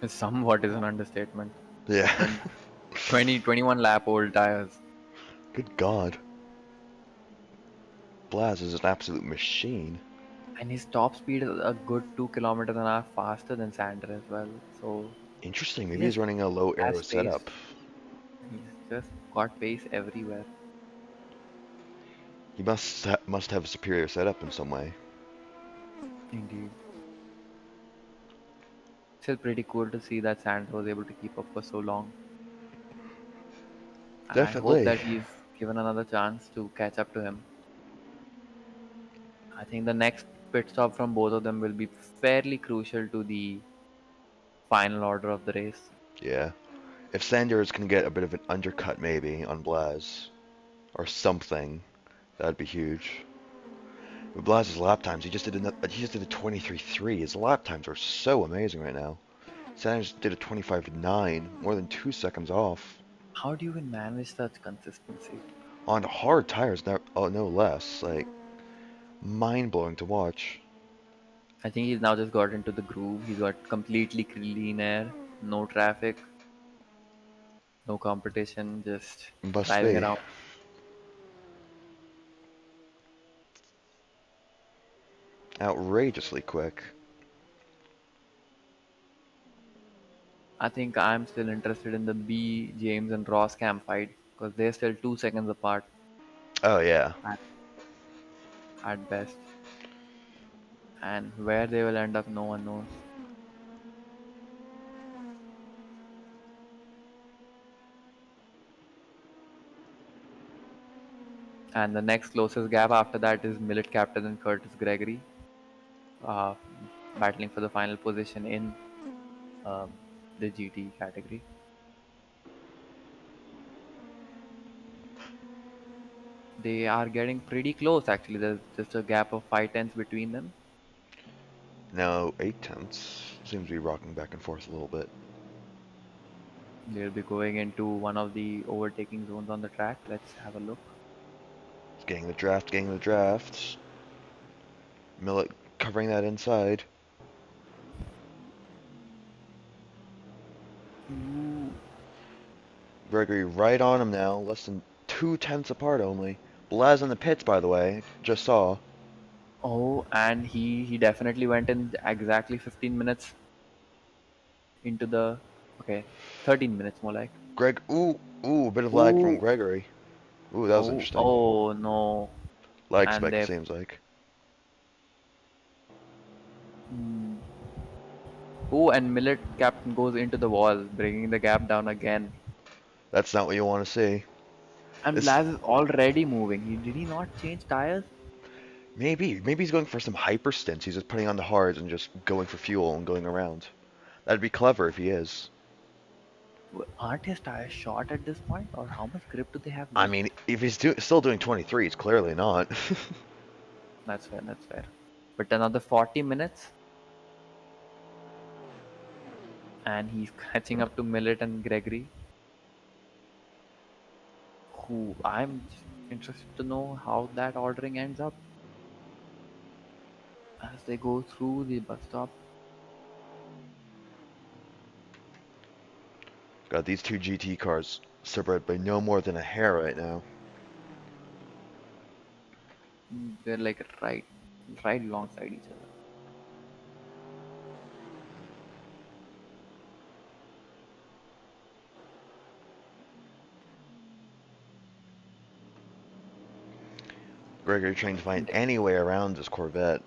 Somewhat is an understatement. Yeah. 20, 21 lap old tires. Good God. Blaz is an absolute machine. And his top speed is a good 2 kilometers an hour faster than Sander as well. So Interesting. he Maybe he's just running a low aero has pace. setup. He's just got pace everywhere. He must have a superior setup in some way. Indeed. Still pretty cool to see that Sander was able to keep up for so long. And I hope Definitely. that he's given another chance to catch up to him. I think the next pit stop from both of them will be fairly crucial to the final order of the race. Yeah. If Sanders can get a bit of an undercut maybe on Blaz or something, that'd be huge. With Blaz's lap times, he just did a 23.3. His lap times are so amazing right now. Sanders did a 25.9, more than 2 seconds off. How do you even manage such consistency? On hard tires, no less. Like, mind-blowing to watch. I think he's now just got into the groove. He's got completely clean air, no traffic, no competition, just Must driving be. around. Outrageously quick. I think I'm still interested in the B, James, and Ross camp fight because they're still 2 seconds apart Oh, yeah. at, at best. And where they will end up, no one knows. And the next closest gap after that is Millet Captain and Curtis Gregory. Uh, battling for the final position in um, the GT category. They are getting pretty close actually. There's just a gap of 5 tenths between them. Now 8 tenths seems to be rocking back and forth a little bit. They'll be going into one of the overtaking zones on the track. Let's have a look. It's getting the draft. Millet covering that inside. Ooh. Gregory right on him now, less than 2 tenths apart only. Blaz in the pits, by the way, just saw. Oh, and he definitely went in exactly 15 minutes into the okay, 13 minutes more like. Ooh, a bit of lag from Ooh, Gregory. Ooh, that was oh, interesting. oh no. Lag And spike, it they seems like. hmm. Oh, and Millet captain goes into the wall, bringing the gap down again. That's not what you want to see. And This Blaz is already moving. Did he not change tires? maybe he's going for some hyper stints. He's just putting on the hards and just going for fuel and going around. That'd be clever if he is. Aren't his tires short at this point? Or how much grip do they have I left? mean, if he's still doing 23, it's clearly not. That's fair, that's fair. But another 40 minutes, and he's catching up to Millet and Gregory, who I'm just interested to know how that ordering ends up as they go through the bus stop. God, these two GT cars separated by no more than a hair right now. They're like right alongside each other. Gregory trying to find They- any way around this Corvette.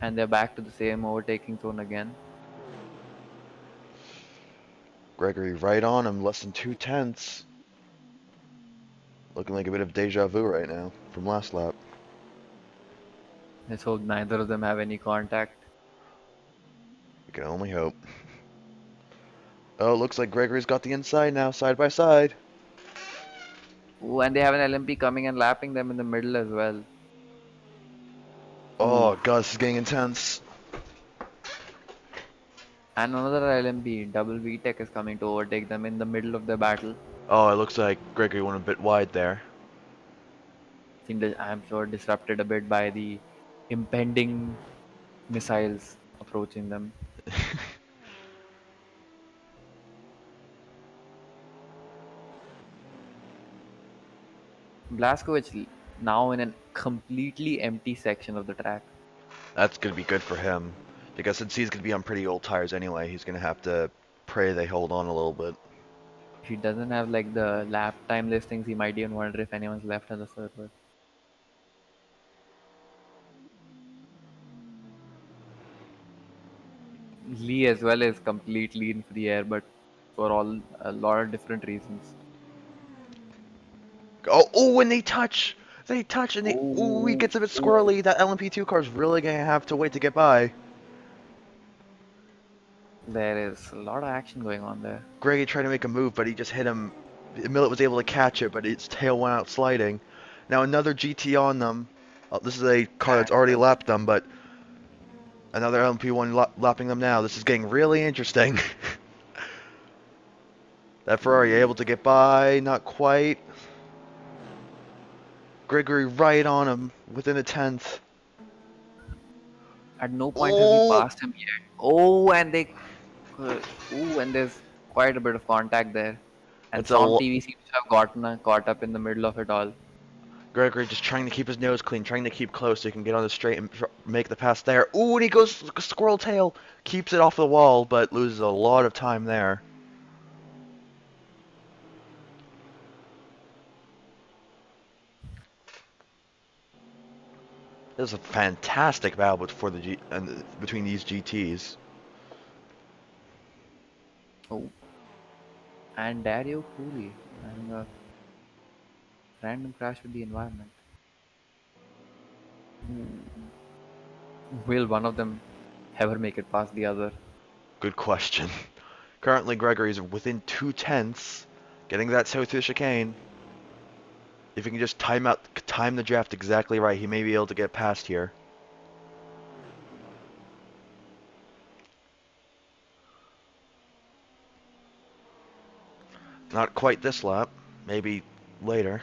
And they're back to the same overtaking zone again. Gregory right on him, less than 2 tenths. Looking like a bit of deja vu right now from last lap. Let's hope neither of them have any contact. We can only hope. Oh, looks like Gregory's got the inside now, side by side. Ooh, and they have an LMP coming and lapping them in the middle as well. Oh, Ooh. God, this is getting intense. And another LMP, double VTEC, is coming to overtake them in the middle of the battle. Oh, it looks like Gregory went a bit wide there. Seemed, I'm sure, disrupted a bit by the impending missiles approaching them. Blaskovic now in a completely empty section of the track. That's going to be good for him. Because since he's going to be on pretty old tires anyway, he's going to have to pray they hold on a little bit. If he doesn't have like the lap time listings, he might even wonder if anyone's left on the server. Lee as well is completely in the air, but for all a lot of different reasons. Oh, when they touch, and he Oh, gets a bit oh, squirrely. That LMP2 car's really going to have to wait to get by. there is a lot of action going on there. Greggy tried to make a move, but he just hit him. Millet was able to catch it, but its tail went out sliding. Now another GT on them. This is a car that's already And lapped them, but another LMP1 lapping them now. This is getting really interesting. That Ferrari ooh, able to get by, not quite. Gregory right on him, within a tenth. at no point has he Oh, passed him yet. Oh, and they, and there's quite a bit of contact there. And that's a Storm TV seems to have gotten caught up in the middle of it all. Gregory just trying to keep his nose clean, trying to keep close so he can get on the straight and make the pass there. Ooh, and he goes squirrel tail, keeps it off the wall, but loses a lot of time there. This is a fantastic battle for the between these GTs. Oh, and Dario Cooley having a random crash with the environment. Ooh. Will one of them? ever make it past the other. Good question. Currently, Gregory's within 2 tenths, getting that south of the chicane. If he can just time the draft exactly right, he may be able to get past here. Not quite this lap. Maybe later.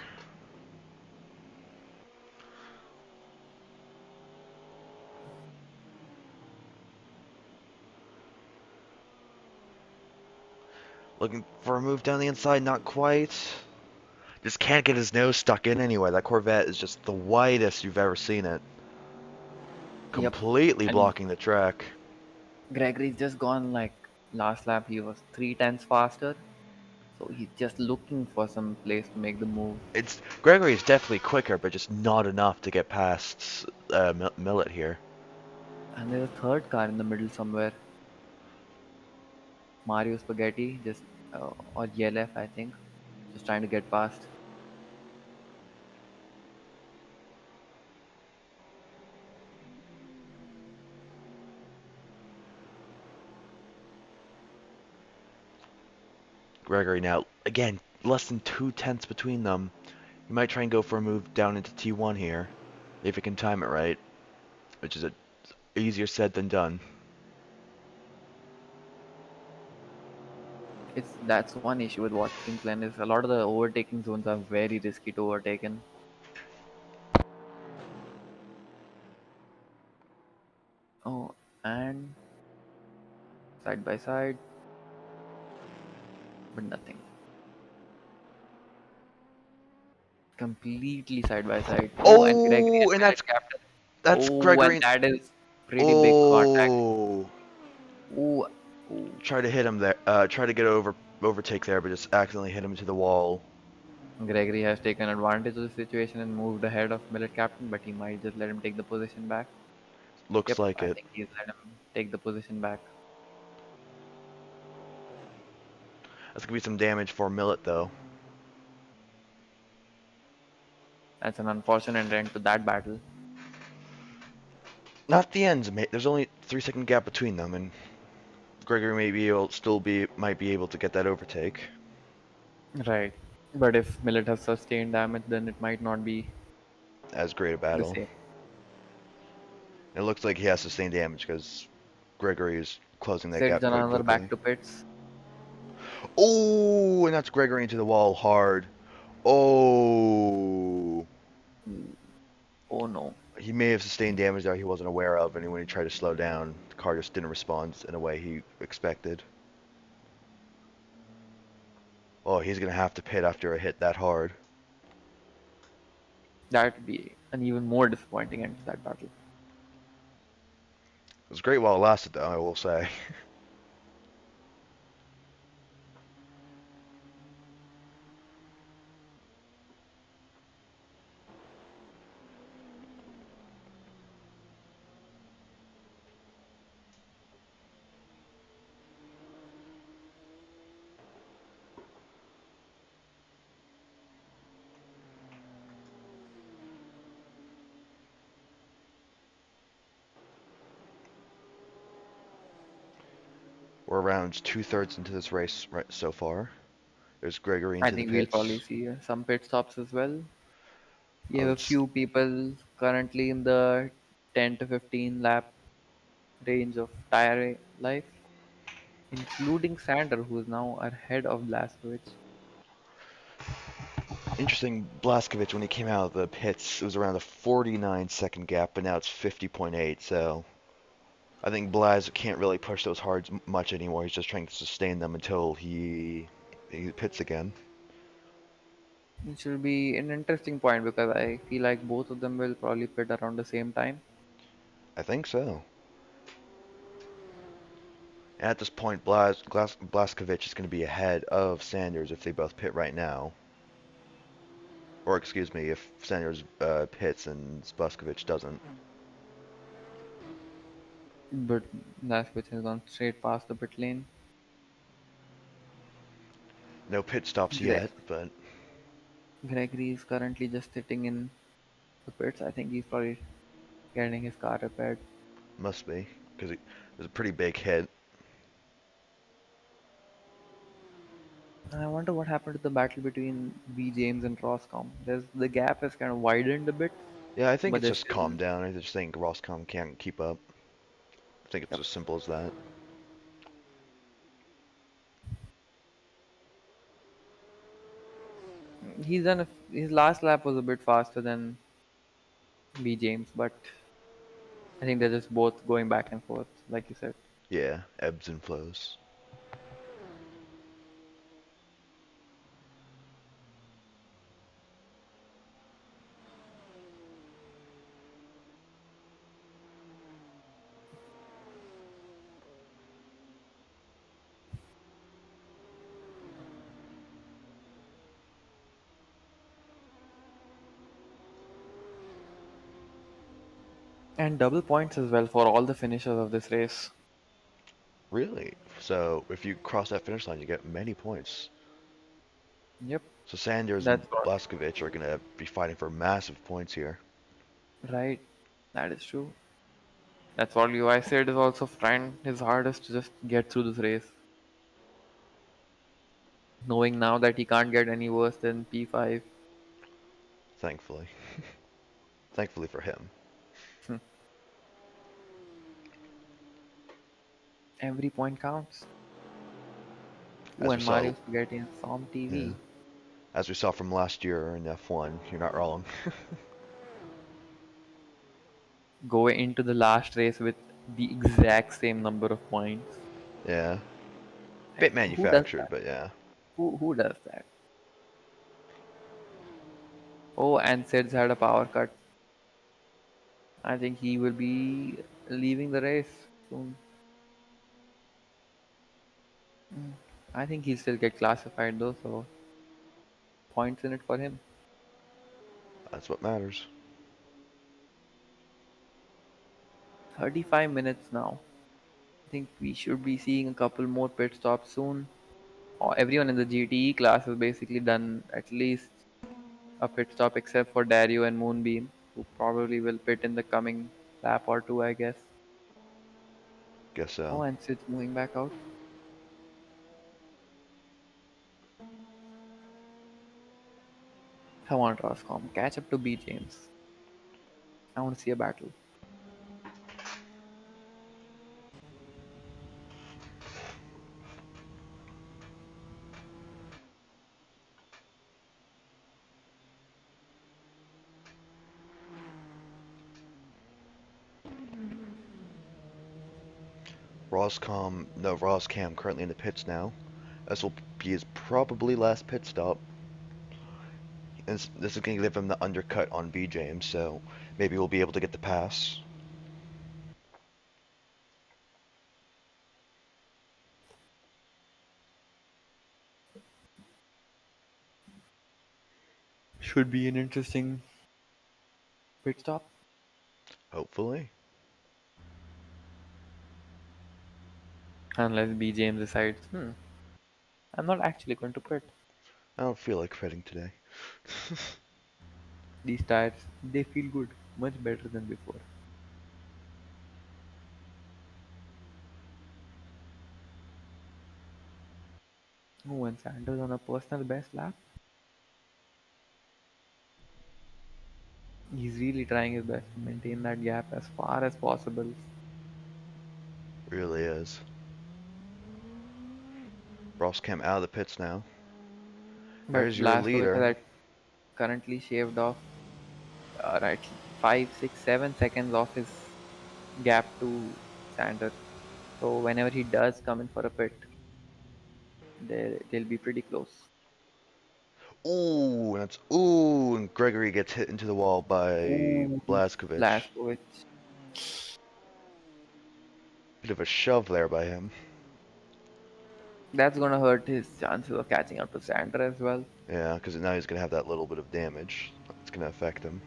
Looking for a move down the inside, not quite. Just can't get his nose stuck in anyway. That Corvette is just the widest you've ever seen it. Yep. Completely And blocking the track. Gregory's just gone like last lap he was 3 tenths faster. So he's just looking for some place to make the move. Gregory is definitely quicker, but just not enough to get past Millet here. And there's a third car in the middle somewhere. Mario Spaghetti, just or YLF, I think, just trying to get past. Gregory now, again, less than 2 tenths between them. He might try and go for a move down into T1 here, if he can time it right, which is easier said than done. That's one issue with watching Glen is a lot of the overtaking zones are very risky to overtaken. Oh, and side by side, but nothing. Completely side by side. Oh, and Gregory Oh, is and Millet captain. that's Oh, and Gregory. that is pretty big contact. Oh, Oh, oh. try to hit him there. Try to get overtake there, but just accidentally hit him to the wall. Gregory has taken advantage of the situation and moved ahead of Millet captain, but he might just let him take the position back. Looks Yep, like I it. think he's let him take the position back. That's gonna be some damage for Millet though. That's an unfortunate end to that battle. Not the ends, mate. There's only 3 second gap between them, and Gregory might be able to get that overtake. Right. But if Millet has sustained damage, then it might not be As great a the battle. same. It looks like he has sustained damage because Gregory is closing that Sets gap quite another back quickly. to pits. Oh, and that's Gregory into the wall hard. Oh, Ooh. Oh no. he may have sustained damage that he wasn't aware of, and when he tried to slow down, the car just didn't respond in a way he expected. Oh, he's gonna have to pit after a hit that hard. That would be an even more disappointing end to that battle. It was great while it lasted, though, I will say. We're around 2/3 into this race right so far. There's Gregory I into the think we'll probably pits. see some pit stops as well. We have a Let's few people currently in the 10 to 15 lap range of tire life, including Sander, who is now ahead of Blaskovic. Interesting, Blaskovich, when he came out of the pits, it was around a 49 second gap, but now it's 50.8, so I think Blas can't really push those hard much anymore. He's just trying to sustain them until he pits again. It should be an interesting point because I feel like both of them will probably pit around the same time. I think so. And at this point, Blaskovich is going to be ahead of Sanders if they both pit right now. Or excuse me, if Sanders pits and Blaskovich doesn't. But Blaskovic has gone straight past the pit lane. No pit stops Gre- yet, but Gregory is currently just sitting in the pits. I think he's probably getting his car repaired. must be because It was a pretty big hit. I wonder what happened to the battle between B James and Roscom. The gap has kind of widened a bit, Yeah, I think but it's there's just still. calmed down. I just think Roscom can't keep up. I think it's Yep. as simple as that. His last lap was a bit faster than B James, but I think they're just both going back and forth, like you said. Yeah, ebbs and flows. And double points as well for all the finishers of this race. Really? So if you cross that finish line, you get many points. Yep, So Sanders and that's what. Blaskovic are gonna be fighting for massive points here. Right, that is true. That's what Levi said is also trying his hardest to just get through this race, knowing now that he can't get any worse than P5. Thankfully. Thankfully for him. Every point counts. Ooh, As we and saw, Mario Spaghetti and Som yeah, TV. as we saw from last year in F1, you're not wrong. Go into the last race with the exact same number of points. Yeah, Like, bit who does manufactured, that? but yeah, Who does that? Oh, and Sid's had a power cut. I think he will be leaving the race soon. Mm. I think he'll still get classified though, so points in it for him. that's what matters. 35 minutes now. I think we should be seeing a couple more pit stops soon. Everyone in the GTE class has basically done at least a pit stop except for Dario and Moonbeam, who probably will pit in the coming lap or two, I guess. Guess Oh, so. and Sid's moving back out. Come on, Roscom, catch up to B James. I want to see a battle. Roscam currently in the pits now. This will be his probably last pit stop. This is going to give him the undercut on B James, so maybe we'll be able to get the pass. Should be an interesting pit stop. Hopefully. Unless B James decides, I'm not actually going to pit. I don't feel like pitting today. These tires, they feel good, much better than before. Oh, and Sanders on a personal best lap. He's really trying his best to maintain that gap as far as possible. Really is. Roscam out of the pits now. But There's your Blaskovic leader. has currently shaved off right 5, 6, 7 seconds off his gap to Sanders. So whenever he does come in for a pit, they'll be pretty close. And Gregory gets hit into the wall by Ooh, Blaskovic. Blaskovic. Bit of a shove there by him. That's gonna hurt his chances of catching up to Sanders as well. Yeah, because now he's gonna have that little bit of damage. It's gonna affect him.